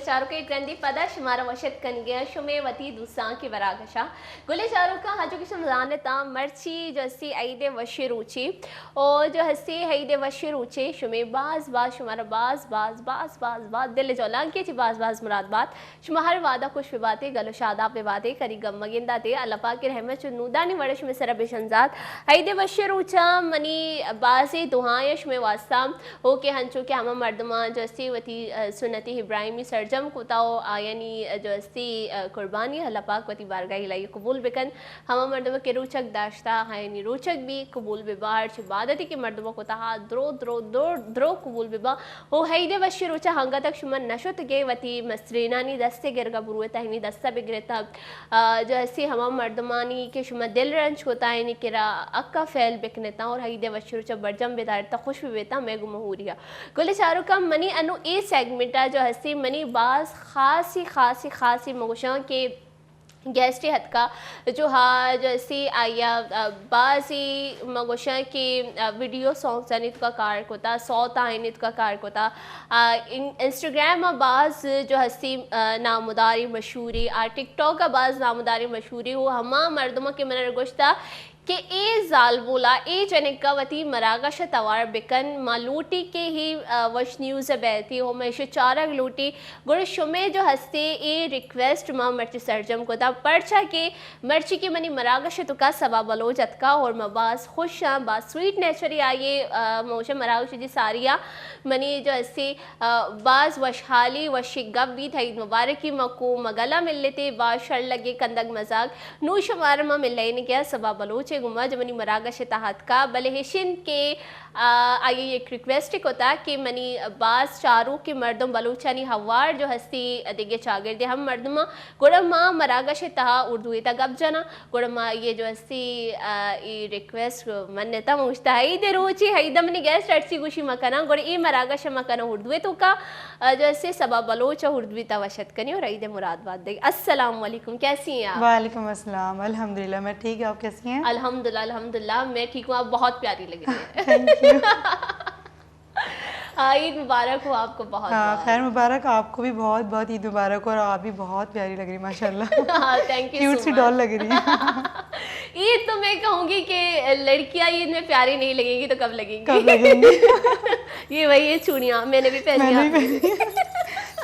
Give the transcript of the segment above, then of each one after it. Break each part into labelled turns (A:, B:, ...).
A: चारों के ग्रंथि पदा शुमार वशत कनगे शुमे वती दूसा की वरागशा गुले चारों का हाजो की शमजान ता मर्ची जो हस्ती आईदे वशी रुचि और जो हस्ती हईदे वशी रुचि शुमे बाज बाज शुमारा बाज बाज बाज बाज बाज दिल जोला के ची बाज बाज मुराद बात शुमार वादा खुश विबाते गलो शादाब विबाते करी गम मगिंदा ते अल्लाह पाक की रहमत चुनूदानी वड़श में सरब शंजात हईदे वशी रुचा मनी बाजी दुहायश में वास्ता हो के हंचो के हम मर्दमा जो हस्ती वती सुन्नती इब्राहिमी सरजम कोताओ यानी जो हस्ती कुर्बानी अल्लाह पाक वती बारगाह इलाही कबूल बिकन हम मर्दमा के रोचक दाश्ता यानी रोचक भी कबूल बिबार इबादती के मर्दमा को तहा द्रो द्रो द्रो द्रो कबूल बिबा हो हईदे वशी रोचा हंगा तक शुमन नशुत गे वती मसरीनानी दस्ते गिरगा बुरुए तहनी दस्ता बिगरेता जो हस्ती हम मर्दमानी के शुमा दिल रंच होता है निकरा अक्का फैल बिकनेता और हईदे वशी रोचा बरजम बेदारता खुश भी बेता मैं गुमहूरिया गुले चारों का मनी अनु ए सेगमेंटा जो हस्ती मनी बास खासी मगोशा के गेस्टी हद का जो हाँ जैसी आया बाजी मगोशा के वीडियो सॉन्ग्स अनित का कार कोता सौत आयनित का कार कोता इंस्टाग्राम बाज जो हस्ती नामुदारी मशहूरी टिकटॉक का बाज नामुदारी मशहूरी हो हमा मर्दमा के मन गोश्ता कि ए जाल बोला ए जनिका वती मरागश तवार बिकन मालूटी के ही वश न्यूज़ बैठी हो मैं चारक लूटी गुड़ शुमे जो हस्ते ए रिक्वेस्ट माँ मर्ची सरजम को था पर्चा के मर्ची की मनी मरागश तो का सबा बलो जतका और मबास खुश बात स्वीट नेचर आइए मोश मरागश जी सारिया मनी जो हस्ते बाज वशहाली वशिगब भी थी मुबारकी मकू मगला मिल लेते बाज शर लगे कंदक मजाक नू शुमार में मिल लेने क्या सबा बलोच गुमा जमनी मरागश तहत का बले हिशिन के आइए एक रिक्वेस्ट होता कि मनी बास चारों के मर्दम बलूचानी हवार जो हस्ती दिगे चागिर दे हम मर्दमा गुड़मा मरागश तहा उर्दू इता गब जना गुड़मा ये जो हस्ती ये रिक्वेस्ट मन्नता मुश्ता है दे रोची है दमनी गेस्ट अटसी गुशी मकना गुड़ ई मरागश मकना उर्दू तो का जो हस्ती सबा बलोचा उर्दू इता वशत कनी और ईद मुरादबाद दे। अस्सलाम वालेकुम, कैसी हैं आप?
B: वालेकुम अस्सलाम, अल्हम्दुलिल्लाह मैं ठीक है, आप कैसी हैं?
A: अल्हम्दुलिल्लाह मैं ठीक हूँ, आप बहुत प्यारी लग रही हैं।
B: Thank you.
A: ईद मुबारक हो आपको बहुत।
B: खैर मुबारक आपको भी बहुत बहुत ईद मुबारक हो और आप भी बहुत प्यारी लग रही माशाल्लाह।
A: Thank you.
B: क्यूट सी डॉल लग रही है।
A: ईद तो मैं कहूँगी कि लड़कियाँ ईद में प्यारी नहीं लगेंगी तो कब लगेंगी?
B: कब लगेंगी?
A: ये वही है चूड़ियाँ, मैंने भी पहनी।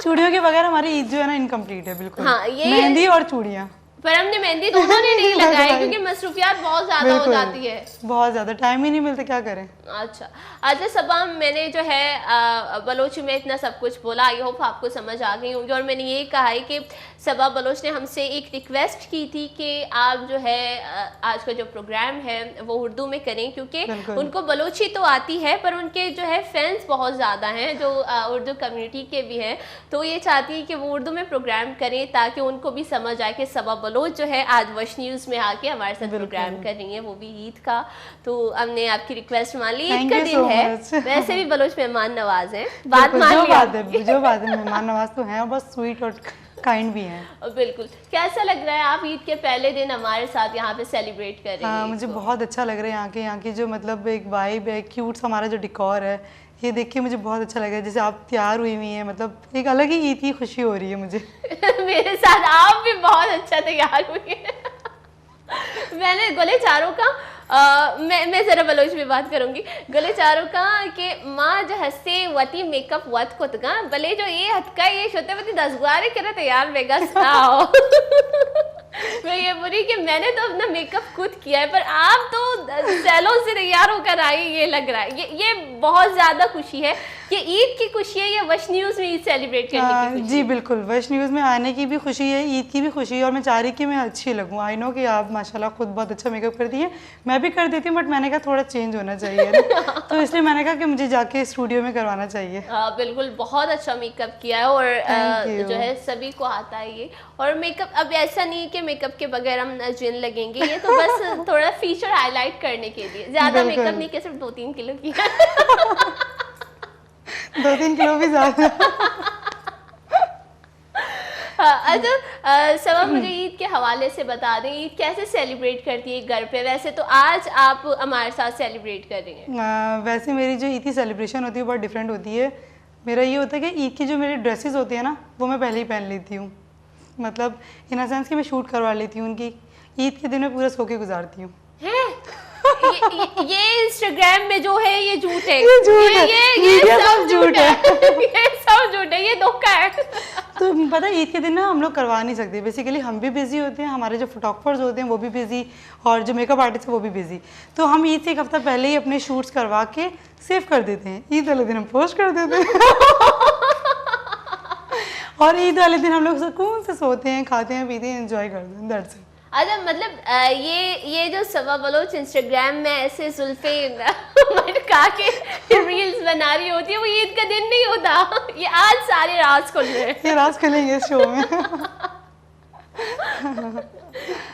B: चूड़ियों के बगैर हमारी ईद जो है ना इनकम्प्लीट है बिल्कुल।
A: हाँ, ये
B: मेहंदी और चूड़ियाँ, पर
A: हमने मेहंदी दोनों ने नहीं लगाई क्योंकि मसरूफियात बहुत ज्यादा हो जाती है, बहुत
B: ज्यादा टाइम ही नहीं मिलता, क्या करें।
A: अच्छा सबा मैंने जो है बलोच में इतना सब कुछ बोला, आई होप आपको समझ आ गई होंगी। और मैंने ये कहा है कि सबा बलोच ने हमसे एक रिक्वेस्ट की थी कि आप जो है आज का जो प्रोग्राम है वो उर्दू में करें क्योंकि उनको बलोची तो आती है पर उनके जो है फैंस बहुत ज़्यादा हैं जो उर्दू कम्युनिटी के भी हैं, तो ये चाहती है कि वो उर्दू में प्रोग्राम करें ताकि उनको भी समझ आए कि सबा बलोच जो है आज वश न्यूज़ में आके हमारे साथ प्रोग्राम कर रही हैं, वो भी ईद का। तो हमने आपकी रिक्वेस्ट मान ली, ईद का दिन है, वैसे भी बलोच मेहमान नवाज हैं, बात मान ली।
B: जो बात है मेहमान नवाज तो हैं, बस स्वीट और काइंड भी हैं।
A: बिल्कुल। कैसा लग रहा है आप ईद के पहले दिन हमारे साथ यहाँ पे सेलिब्रेट कर रहे हैं?
B: हाँ, मुझे बहुत अच्छा लग रहा है। यहाँ की जो मतलब एक वाइब है, क्यूट सा हमारा जो डिकोर है, ये देख के मुझे बहुत अच्छा लग रहा है। जैसे आप तैयार हुई हुई हैं, मतलब एक अलग ही ईद की खुशी हो रही है मुझे।
A: मेरे साथ आप भी बहुत अच्छा तैयार हुई हैं। मैंने गले चारों का मैं ज़रा बलोच में बात करूँगी। गले चारों का कि माँ जो हंसे वती मेकअप वत को तगा भले जो ये हथका ये शोते वती 10 गुआरे करे तैयार बेगा साओ। मैं ये बुरी कि मैंने तो अपना मेकअप खुद किया है पर आप तो सैलून से तैयार होकर आई, ये लग रहा है। ये बहुत ज़्यादा खुशी है कि ईद की खुशी है या वश न्यूज़ में ईद सेलिब्रेट करने की खुशी?
B: जी बिल्कुल, वश न्यूज़ में आने की भी खुशी है, ईद की भी खुशी है और मैं चाह रही कि मैं अच्छी लगूँ। आई नो कि आप माशाल्लाह खुद बहुत अच्छा मेकअप करती हैं, मैं भी कर देती हूँ बट मैंने कहा थोड़ा चेंज होना चाहिए ना। तो इसलिए मैंने कहा कि मुझे जाके स्टूडियो में करवाना चाहिए।
A: बिल्कुल, बहुत अच्छा मेकअप किया है और जो है सभी को आता है ये। और मेकअप अब ऐसा नहीं कि मेकअप के बगैर हम जिन लगेंगे, ये तो बस थोड़ा फीचर हाईलाइट करने के लिए, ज्यादा मेकअप नहीं कि सिर्फ 2-3 किलो की।
B: 2-3 किलो भी ज्यादा।
A: अच्छा सबा मुझे ईद के हवाले से बता दें, ईद कैसे सेलिब्रेट करती है घर पे? वैसे तो आज आप हमारे साथ सेलिब्रेट कर रही हैं।
B: वैसे मेरी जो ईद की सेलिब्रेशन होती है बहुत डिफरेंट होती है। मेरा ये होता है कि ईद की जो मेरी ड्रेसेस होती है ना वो मैं पहले ही पहन लेती हूँ, मतलब इन अ सेंस कि मैं शूट करवा लेती हूँ उनकी। ईद के दिन मैं पूरा सो के गुजारती हूँ।
A: हैं? ये इंस्टाग्राम में जो है ये झूठ है,
B: ये झूठ है,
A: ये
B: मीडिया
A: सब
B: सब झूठ है।
A: ये सब झूठ है, ये धोखा है।
B: तो पता है ईद के दिन ना हम लोग करवा नहीं सकते, बेसिकली हम भी बिजी होते हैं, हमारे जो फोटोग्राफर्स होते हैं वो भी बिजी, और जो मेकअप आर्टिस्ट है वो भी बिजी। तो हम ईद से एक हफ्ता पहले ही अपने शूट्स करवा के सेव कर देते हैं, ईद वाले दिन हम पोस्ट कर देते हैं और ईद वाले दिन हम लोग सुकून से सोते हैं, खाते हैं, पीते हैं, एंजॉय करते हैं, दैट्स इट।
A: अच्छा, मतलब ये जो सबा बलोच इंस्टाग्राम में ऐसे जुल्फे मैंने कहा कि रील्स बना रही होती है, वो ईद का दिन नहीं होता, ये आज सारे राज खुल रहे हैं।
B: ये राज खुलेंगे इस शो में।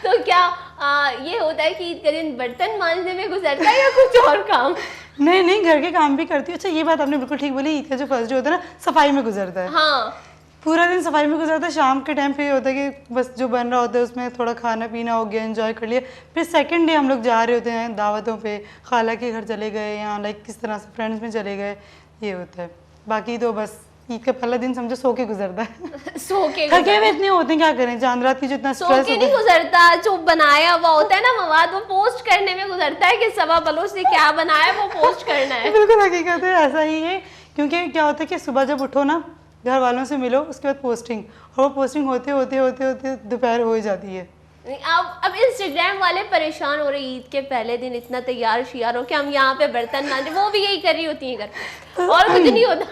A: तो क्या ये होता है कि ईद का दिन बर्तन मांजने में गुजरता है या कुछ और काम?
B: नहीं नहीं, घर के काम भी करती हूँ। अच्छा ये बात आपने बिल्कुल ठीक बोली, ईद का जो फर्स्ट डे होता है ना सफाई में गुजरता है।
A: हाँ,
B: पूरा दिन सफाई में गुजरता है। शाम के टाइम पे ये होता है कि बस जो बन रहा होता है उसमें थोड़ा खाना पीना हो गया, एंजॉय कर लिया। फिर सेकंड डे हम लोग जा रहे होते हैं दावतों पे, खाला के घर चले गए या लाइक किस तरह से फ्रेंड्स में चले गए, ये होता है। बाकी तो बस ईद का पहला दिन समझो सो के गुजरता है।
A: सो के
B: थके हुए इतने होते हैं, क्या करें, चांद रात की जो इतना
A: सो
B: स्ट्रेस
A: के
B: होता
A: नहीं
B: है।
A: गुजरता, जो बनाया हुआ होता है ना मवाद, वो पोस्ट करने में गुजरता है कि सबा बलोच ने क्या बनाया वो पोस्ट करना है।
B: बिल्कुल हकीकत है, ऐसा ही है। क्योंकि क्या होता है कि सुबह जब उठो ना, घर वालों से मिलो, उसके बाद पोस्टिंग, और वो पोस्टिंग होते होते होते होते दोपहर हो ही जाती है।
A: अब इंस्टाग्राम वाले परेशान हो रहे, ईद के पहले दिन इतना तैयार शियार हो कि हम यहाँ पे बर्तन मांजे, वो भी यही कर रही होती है घर पे, और कुछ नहीं होता।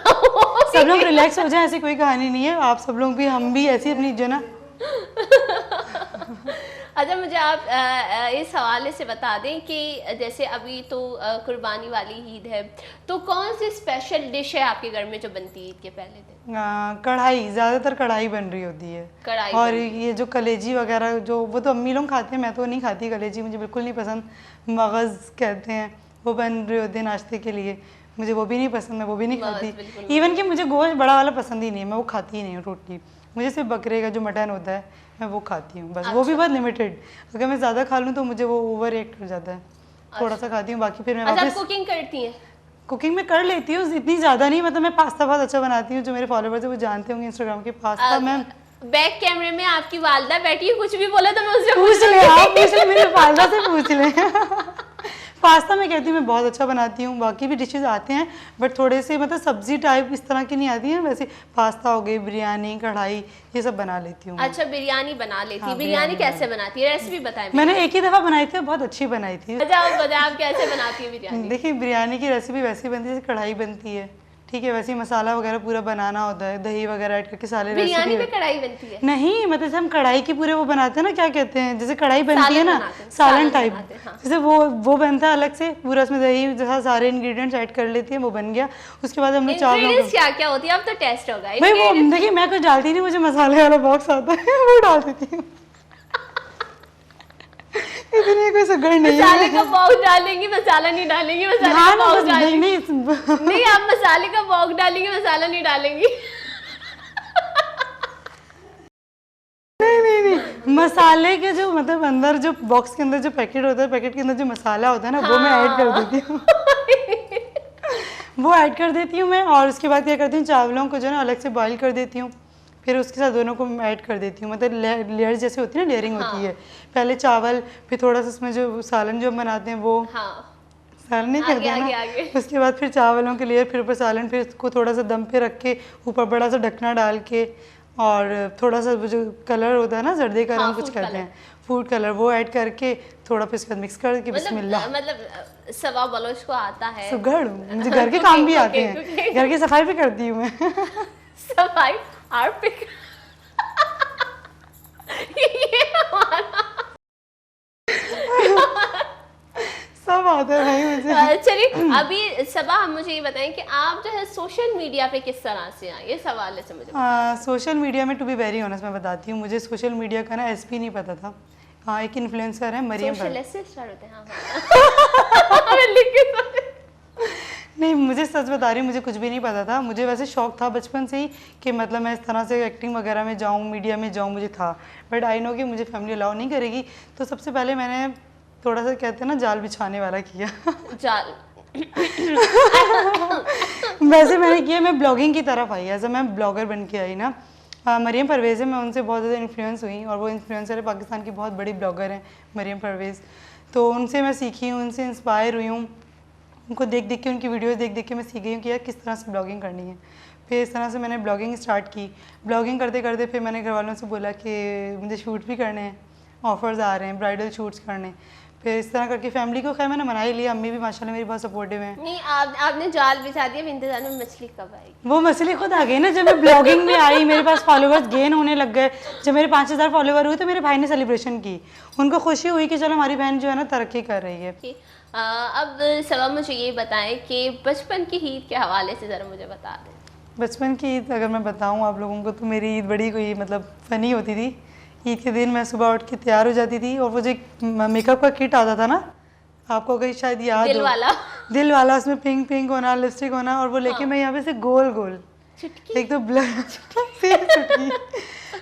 B: सब लोग रिलैक्स हो जाए, ऐसी कोई कहानी नहीं है। आप सब लोग भी, हम भी ऐसी अपनी जो ना।
A: अच्छा, मुझे आप इस हवाले से बता दें कि जैसे अभी तो कुर्बानी वाली ईद है, तो कौन सी स्पेशल डिश है आपके घर में जो बनती है ईद के पहले दिन?
B: कढ़ाई, ज़्यादातर कढ़ाई बन रही होती है।
A: कढ़ाई
B: और ये जो कलेजी वगैरह जो, वो तो अम्मी लोग खाते हैं, मैं तो नहीं खाती कलेजी, मुझे बिल्कुल नहीं पसंद। मगज़ कहते हैं, वो बन रही होती है नाश्ते के लिए, मुझे वो भी नहीं पसंद, मैं वो भी नहीं खाती। इवन कि मुझे गोश्त बड़ा वाला पसंद ही नहीं है, मैं वो खाती ही नहीं हूँ टोटली। मुझे सिर्फ बकरे का जो मटन होता है मैं वो खाती हूँ बस। वो भी बहुत लिमिटेड, अगर मैं ज़्यादा खा लूँ तो मुझे वो ओवर रिएक्ट हो जाता है। थोड़ा सा खाती हूँ, बाकी फिर मैं
A: अच्छा,
B: वापस
A: कुकिंग करती हैं?
B: कुकिंग में कर लेती हूँ, इतनी ज़्यादा नहीं। मतलब मैं पास्ता बहुत अच्छा बनाती हूँ, जो मेरे फॉलोवर्स है वो जानते होंगे इंस्टाग्राम के। पास्ता मैं
A: बैक कैमरे में आपकी वालदा बैठी है, कुछ भी बोला तो मैं उससे
B: पूछ ले, आप पूछ ले, मेरे वालदा से पूछ ले। पास्ता मैं कहती हूँ मैं बहुत अच्छा बनाती हूँ। बाकी भी डिशेस आते हैं बट थोड़े से मतलब सब्जी टाइप इस तरह की नहीं आती हैं। वैसे पास्ता हो गई, बिरयानी, कढ़ाई, ये सब बना लेती हूँ।
A: अच्छा, बिरयानी बना लेती है।
B: हाँ,
A: बिरयानी कैसे बनाती है, रेसिपी बताएं।
B: मैंने एक ही दफ़ा बनाई थी, बहुत अच्छी बनाई थी।
A: अच्छा, आप बताएं आप कैसे बनाती है बिरयानी?
B: देखिए बिरयानी की रेसिपी वैसी बनती है जैसे कढ़ाई बनती है, ठीक है, वैसे ही मसाला वगैरह पूरा बनाना होता है, दही वगैरह ऐड करके सारे
A: बिरयानी
B: रेसिपी।
A: में कढ़ाई बनती है?
B: नहीं, मतलब जैसे हम कढ़ाई की पूरे वो बनाते हैं ना, क्या कहते हैं, जैसे कढ़ाई बनती है ना, सालन टाइप, जैसे वो बनता है अलग से पूरा, उसमें दही जैसा सारे इंग्रेडिएंट्स ऐड कर लेती है, वो बन गया। उसके बाद हम लोग चावलों
A: क्या क्या होती है, अब तो टेस्ट होगा
B: भाई। वो देखिए मैं कुछ डालती नहीं, मुझे मसाले वाला बॉक्स आता है वो डाल देती हूँ। इतनी कोई सगड़ नहीं है।
A: मसाले का बॉक्स डालेंगी, मसाला नहीं डालेंगी, मसाले का बॉक्स डालेंगी। नहीं, आप मसाले का बॉक्स डालेंगी, मसाला नहीं डालेंगी।
B: नहीं, मसाले के जो मतलब अंदर जो बॉक्स के अंदर जो पैकेट होता है, पैकेट के अंदर जो मसाला होता है ना, वो मैं ऐड कर देती हूँ। वो ऐड कर देती हूँ मैं। और उसके बाद क्या करती हूँ, चावलों को जो है ना अलग से बॉईल कर देती हूँ, फिर उसके साथ दोनों को ऐड कर देती हूँ। मतलब लेयर जैसे होती है ना, लेयरिंग होती है। पहले चावल, फिर थोड़ा सा उसमें जो सालन जो हम बनाते हैं वो, सालन नहीं कहते हैं ना, उसके बाद फिर चावलों के लेयर, फिर ऊपर सालन, फिर उसको थोड़ा सा दम पे रख के ऊपर बड़ा सा ढकना डाल के, और थोड़ा सा जो कलर होता है ना, जर्दे का रंग कुछ कहते हैं, फूड कलर, वो ऐड करके थोड़ा फिर इसके बाद मिक्स करके बिस्मिल्लाह।
A: मतलब सबा बलोच को आता है
B: सुगड़, मुझे घर के काम भी आते हैं, घर की सफाई भी करती हूँ मैं।
A: सफाई आर्पिक। ये हमारा
B: सब आता है भाई मुझे।
A: चलिए, अभी सबा हम मुझे ये बताएं कि आप जो है सोशल मीडिया पे किस तरह से आए, ये सवाल है मुझे।
B: सोशल मीडिया में टू बी वेरी ऑनेस्ट मैं बताती हूँ, मुझे सोशल मीडिया का ना एसपी नहीं पता था। हाँ, एक इन्फ्लुएंसर है मरियम भाई। नहीं, मुझे सच बता रही हूँ, मुझे कुछ भी नहीं पता था। मुझे वैसे शौक था बचपन से ही कि मतलब मैं इस तरह से एक्टिंग वगैरह में जाऊँ, मीडिया में जाऊँ, मुझे था। बट आई नो कि मुझे फैमिली अलाउ नहीं करेगी, तो सबसे पहले मैंने थोड़ा सा कहते हैं ना जाल बिछाने वाला किया।
A: जाल
B: वैसे मैंने किया, मैं ब्लॉगिंग की तरफ आई, एज मैं ब्लॉगर बन के आई ना। मरियम परवेज़ है, मैं उनसे बहुत ज़्यादा इन्फ्लुएंस हुई और वो इन्फ्लुएंसर है, पाकिस्तान की बहुत बड़ी ब्लॉगर हैं मरियम परवेज़। तो उनसे मैं सीखी हूँ, उनसे इंस्पायर हुई हूँ, उनको देख देख के, उनकी वीडियोस देख देख के मैं सीख गई हूँ कि यार किस तरह से ब्लॉगिंग करनी है। फिर इस तरह से मैंने ब्लॉगिंग स्टार्ट की। ब्लॉगिंग करते करते फिर मैंने घर वालों से बोला कि मुझे शूट भी करने हैं, ऑफ़र्स आ रहे हैं ब्राइडल शूट्स करने। फिर इस तरह करके फैमिली को खैर मैंने मना ही लिया। अम्मी भी माशाल्लाह मेरी बहुत सपोर्टिव हैं।
A: नहीं, आपने जाल बिछा दिया, इंतजार में मछली कब आएगी।
B: वो मसले खुद आ गए ना, जब मैं ब्लॉगिंग में आई मेरे पास फॉलोअर्स गेन होने लग गए। जब मेरे 5000 फॉलोअर हुए तो मेरे भाई ने सेलिब्रेशन की, उनको खुशी हुई कि चलो हमारी बहन जो है ना तरक्की कर रही है।
A: अब सबा मुझे ये बताएं कि बचपन की ईद के हवाले से ज़रा मुझे बता दें।
B: बचपन की ईद अगर मैं बताऊं आप लोगों को तो मेरी ईद बड़ी कोई मतलब फ़नी होती थी। ईद के दिन मैं सुबह उठ के तैयार हो जाती थी और वो जो मेकअप का किट आता था ना, आपको कहीं शायद याद
A: दिल
B: हो,
A: वाला
B: दिल वाला, उसमें पिंक पिंक होना, लिपस्टिक होना, और वो लेके मैं यहाँ पे से गोल गोल
A: चुटकी,
B: एक तो चुटकी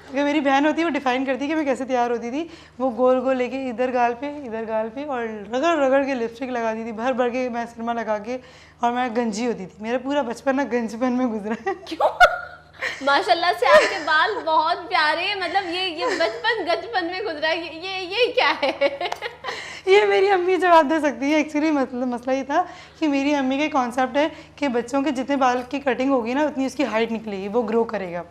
B: अगर मेरी बहन होती वो डिफाइन करती कि मैं कैसे तैयार होती थी। वो गोल गोल लेके इधर गाल पे और रगड़ रगड़ के लिपस्टिक लगाती थी, भर भर के मैं सिरमा लगा के, और मैं गंजी होती थी। मेरा पूरा बचपन ना गंजपन में गुजरा है।
A: क्यों? माशाल्लाह से आपके बाल बहुत प्यारे हैं, मतलब ये बचपन गचपन में गुजरा है, ये क्या है?
B: ये मेरी अम्मी जवाब दे सकती है। एक्चुअली मतलब मसला ये था कि मेरी अम्मी का कॉन्सेप्ट है कि बच्चों के जितने बाल की कटिंग होगी ना उतनी उसकी हाइट निकलेगी, वो ग्रो करेगा।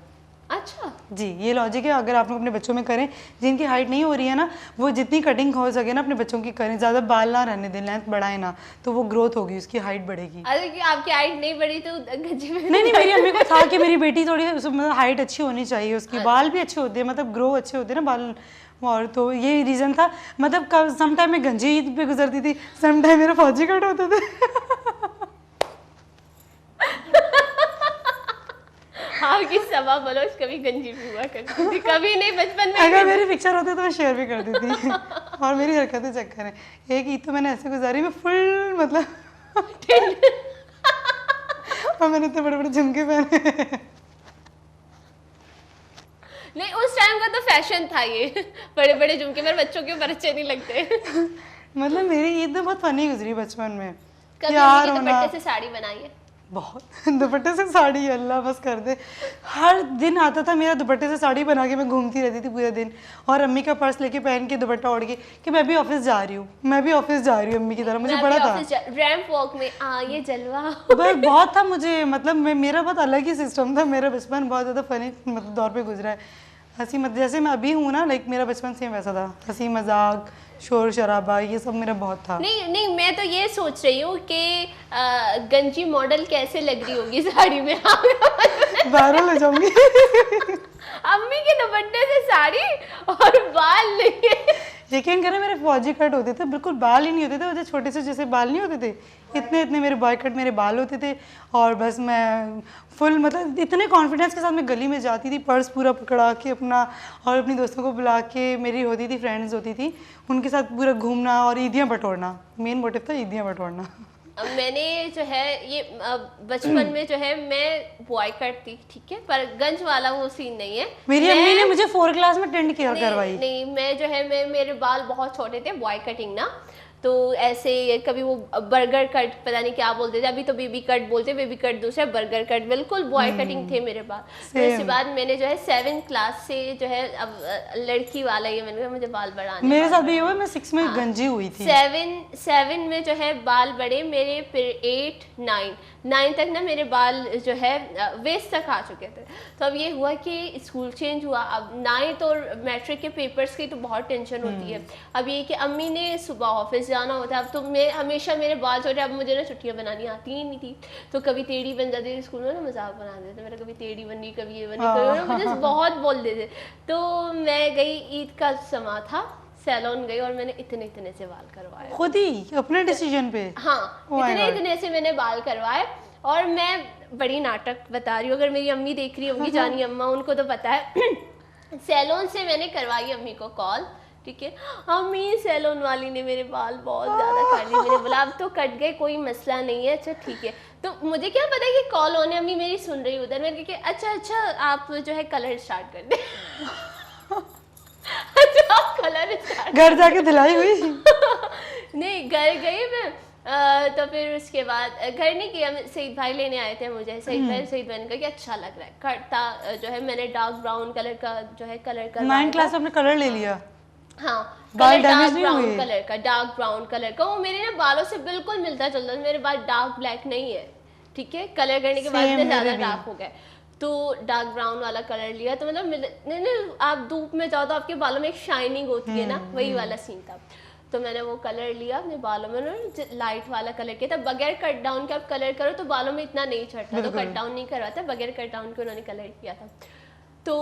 A: अच्छा
B: जी, ये लॉजिक है। अगर आप लोग अपने बच्चों में करें जिनकी हाइट नहीं हो रही है ना, वो जितनी कटिंग हो सके ना अपने बच्चों की करें, ज़्यादा बाल ना रहने दें, लेंथ बढ़ाएं ना, तो वो ग्रोथ होगी, उसकी हाइट बढ़ेगी।
A: अरे कि आपकी हाइट नहीं बढ़ी तो गंजी में
B: नहीं, मेरी अम्मी को था कि मेरी बेटी थोड़ी मतलब हाइट अच्छी होनी चाहिए, उसकी बाल भी अच्छे होते हैं, मतलब ग्रो अच्छे होते हैं ना बाल, और तो ये रीज़न था। मतलब सम टाइम मैं गंजी ईद पे गुजरती थी, सम टाइम मेरा फौजी कट होता था।
A: आपकी सवा बलोच कभी गंजी भी हुआ करती थी, कभी नहीं बचपन में।
B: अगर मेरी पिक्चर होती तो मैं शेयर भी कर देती थी। और मेरी हरकतें चक्कर है। एक ईद तो मैंने ऐसे गुजारी, मैं फुल मतलब और मैंने इतने बड़े बड़े झुमके पहने।
A: नहीं, उस टाइम का तो फैशन था ये, बड़े बड़े झुमके, मेरे बच्चों के ऊपर अच्छे नहीं लगते।
B: मतलब मेरी ईद तो बहुत फनी गुजरी बचपन में।
A: कभी
B: यार
A: उनके
B: होना
A: दुपट्टे से साड़ी बनाई है?
B: बहुत दुपट्टे से साड़ी, अल्लाह बस कर दे। हर दिन आता था मेरा दुपट्टे से साड़ी बना के, मैं घूमती रहती थी पूरे दिन, और अम्मी का पर्स लेके पहन के दुपट्टा ओढ़ के कि मैं भी ऑफिस जा रही हूँ, मैं भी ऑफिस जा रही हूँ अम्मी की तरह। मुझे बड़ा था
A: रैंप वॉक में ये जलवा
B: बस बहुत था मुझे। मतलब मेरा बहुत अलग ही सिस्टम था। मेरा बचपन बहुत ज़्यादा फनी मतलब दौर पे गुजरा है। हंसी मत जैसे मैं अभी हूँ ना, लाइक मेरा बचपन सेम वैसा था। हंसी मजाक, शोर शराबा, ये सब मेरा बहुत था।
A: नहीं, मैं तो ये सोच रही हूँ कि गंजी मॉडल कैसे लग रही होगी साड़ी में।
B: वायरल हो जाऊंगी।
A: अम्मी के दुपट्टे से साड़ी और बाल नहीं है।
B: यकीन करें मेरे फौजी कट होते थे, बिल्कुल बाल ही नहीं होते थे, वो जो छोटे से जैसे बाल नहीं होते थे, इतने इतने मेरे बॉय कट मेरे बाल होते थे। और बस मैं फुल मतलब इतने कॉन्फिडेंस के साथ मैं गली में जाती थी, पर्स पूरा पकड़ा के अपना, और अपनी दोस्तों को बुला के, मेरी होती थी फ्रेंड्स होती थी, उनके साथ पूरा घूमना और ईदियाँ बटोरना। मेन मोटिव था ईदियाँ बटोरना।
A: मैंने जो है ये बचपन में जो है मैं बॉय कट थी, ठीक है, पर गंज वाला वो सीन नहीं है।
B: मेरी अम्मी ने मुझे 4 क्लास में टेंड केयर करवाई।
A: नहीं, मैं जो है मेरे बाल बहुत छोटे थे, बॉय कटिंग ना, तो ऐसे कभी वो बर्गर कट पता नहीं क्या बोलते थे, अभी तो बेबी कट बोलते, बेबी कट दूसरा, बर्गर कट, बिल्कुल बॉय कटिंग थे मेरे बाल। फिर उसके बाद मैंने जो है 7 क्लास से जो है अब लड़की वाला ये मैंने कहा मुझे बाल बढ़ाने।
B: मेरे साथ भी हुआ, मैं 6 में गंजी हुई थी।
A: 7 में जो है बाल बढ़े मेरे, फिर 8 9 तक ना मेरे बाल जो है वेस्ट तक आ चुके थे। तो अब ये हुआ कि स्कूल चेंज हुआ, अब 9th और मैट्रिक के पेपर्स की तो बहुत टेंशन होती है। अब ये कि अम्मी ने सुबह ऑफिस जाना होता है, अब तो मैं हमेशा मेरे बाल छोटे, अब मुझे ना छुट्टियां बनानी आती ही नहीं थी, तो कभी टेढ़ी बन जाती थी, स्कूल में ना मजाक बना देते मेरा, कभी टेढ़ी बनी, कभी ये बनी, कभी मुझे बहुत बोल देते। तो मैं गई, ईद का समा था, सैलून गई और मैंने इतने से बाल करवाए
B: खुद ही अपने डिसीजन पे।
A: हाँ, इतने से मैंने बाल करवाए। और मैं बड़ी नाटक बता रही हूँ, अगर मेरी अम्मी देख रही होंगी, जानी अम्मा, उनको तो पता है। सैलून से मैंने करवाई अम्मी को कॉल, ठीक है, अम्मी सैलून वाली ने मेरे बाल बहुत ज़्यादा काट लिए। मैंने बोला अब तो कट गए, कोई मसला नहीं है, अच्छा ठीक है। तो मुझे क्या पता कि कॉल होने, अम्मी मेरी सुन रही उधर, मैंने कहा अच्छा आप जो है कलर स्टार्ट कर दे। अच्छा आप कलर स्टार्ट,
B: घर जाके धुलाई हुई?
A: नहीं, घर गई मैं, तो फिर उसके बाद घर नहीं किया, सईद भाई लेने आए थे मुझे। सईद भाई ने कहा कि अच्छा लग रहा है। करता जो है मैंने डार्क ब्राउन कलर का जो है कलर का
B: 9th क्लास में आपने कलर ले लिया?
A: हाँ,
B: बाल
A: डार्क
B: डैमेज नहीं
A: ब्राउन
B: हुए?
A: कलर का, डार्क ब्राउन कलर का। वो मेरे ना बालों से बिल्कुल मिलता जुलता है। मेरे बाल डार्क ब्लैक नहीं है, ठीक है, कलर करने के बाद
B: Same
A: इतने ज्यादा
B: मेरे भी।
A: डार्क हो गए। तो डार्क ब्राउन वाला कलर लिया, तो मतलब नहीं, आप धूप में जाओ तो आपके बालों में एक शाइनिंग होती है ना, वही वाला सीन था। तो मैंने वो कलर लिया अपने बालों में, लाइट वाला कलर किया था। बगैर कट डाउन के आप कलर करो तो बालों में इतना नहीं चढ़ता, तो कट डाउन नहीं करवाता, बगैर कट डाउन के उन्होंने कलर किया था। तो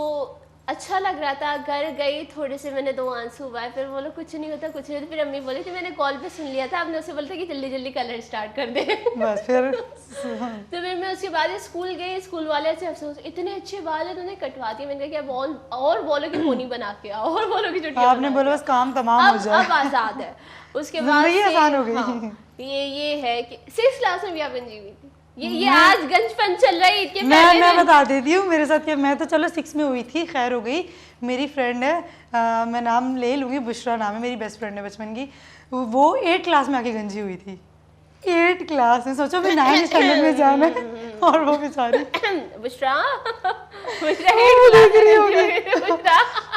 A: अच्छा लग रहा था। घर गई, थोड़े से मैंने 2 आंसू उबाए, फिर बोलो कुछ नहीं होता, कुछ नहीं होता। फिर अम्मी बोली थी, मैंने कॉल पे सुन लिया था, आपने उसे बोला था कि जल्दी जल्दी कलर स्टार्ट कर दे।
B: बस फिर
A: तो फिर मैं उसके बाद स्कूल गई, स्कूल वाले से अफसोस, इतने अच्छे बाल है तुमने कटवा दिए। मैंने कहा कि अब और बोलो कि पोनी बना के आओ, और बोलो कि चुटिया
B: आपने
A: बना
B: बोला
A: के
B: बस काम तमाम
A: आओ।
B: हो जाए।
A: अब आजाद है। उसके बाद
B: जिंदगी
A: से
B: आसान हो गई।
A: हाँ, ये है कि 6th क्लास में भी आप गंजी हुई थी। ये आज गंजपन चल रहा है ईद के पहले
B: मैं
A: दिन।
B: बता देती हूँ मेरे साथ क्या। मैं तो चलो 6 में हुई थी, खैर हो गई। मेरी फ्रेंड है, मैं नाम ले लूँगी, बुशरा नाम है, मेरी बेस्ट फ्रेंड है बचपन की। वो 8 क्लास में आके गंजी हुई थी। 8 क्लास में, सोचो मैं 9th स्टैंडर्ड में जाना है और वो बेचारी
A: बुशरा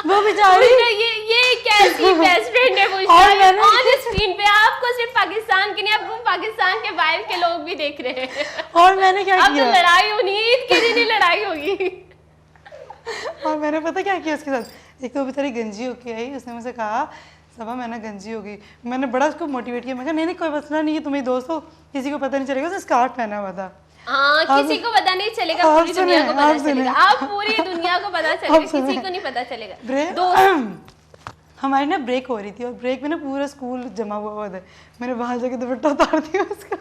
B: वो बेचारी
A: ये कैसी बेस्ट फ्रेंड है
B: और
A: बुशरा
B: मैंने-
A: ऑन स्क्रीन पे। आपको सिर्फ पाकिस्तान के नहीं, आपको पाकिस्तान के बाहर के लोग भी देख रहे हैं।
B: और मैंने क्या
A: अब तो
B: किया,
A: लड़ाई होनी है, ईद के दिन ही लड़ाई होगी।
B: और मैंने पता क्या किया उसके साथ। एक तो बेचारी गंजी होके आई, उसने मुझसे कहा सबा मैं ना गंजी हो गई। मैंने बड़ा उसको मोटिवेट किया, मैं कहा नहीं कोई मसला नहीं है, तुम्हें दोस्त हो, किसी को पता नहीं चलेगा। उसने स्कार्फ पहना हुआ था।
A: हाँ, किसी को पता नहीं चलेगा,
B: आप
A: पूरी दुनिया को
B: सुने,
A: पता
B: आप सुने।
A: चलेगा। आप पूरी दुनिया को पता चलेगा,
B: सुने।
A: किसी को नहीं पता चलेगा।
B: ब्रेक हमारी ना ब्रेक हो रही थी, और ब्रेक में ना पूरा स्कूल जमा हुआ था। मैंने वहां जाके दुपट्टा उतार दिया उसका।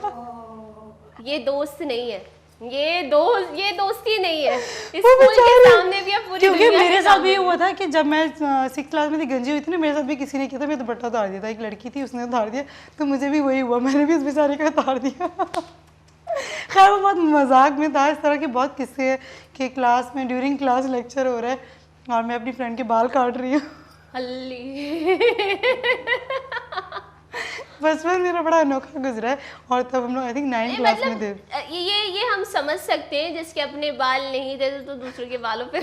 A: ये दोस्त नहीं है, ये दोस्ती नहीं है। इस
B: वो
A: स्कूल के
B: बेचारी-
A: सामने भी, अब पूरी
B: क्योंकि
A: दुनिया
B: मेरे
A: के
B: साथ भी
A: सामने
B: ये हुआ था कि जब मैं 6th क्लास में थी, गंजी हुई थी ना, मेरे साथ भी किसी ने किया था, मैं दुपट्टा उतार दिया था। एक लड़की थी, उसने उतार दिया, तो मुझे भी वही हुआ, मैंने भी उस बेचारे का उतार दिया। खैर वो बहुत मजाक में था। इस तरह के बहुत किस्से हैं कि क्लास में ड्यूरिंग क्लास लेक्चर हो रहा है और मैं अपनी फ्रेंड के बाल काट रही हूँ।
A: हल्ली।
B: बचपन मेरा बड़ा अनोखा गुजरा है। और तब हम लोग आई थिंक 9th क्लास में थे।
A: ये हम समझ सकते हैं, जिसके अपने बाल नहीं थे तो दूसरों के बालों पे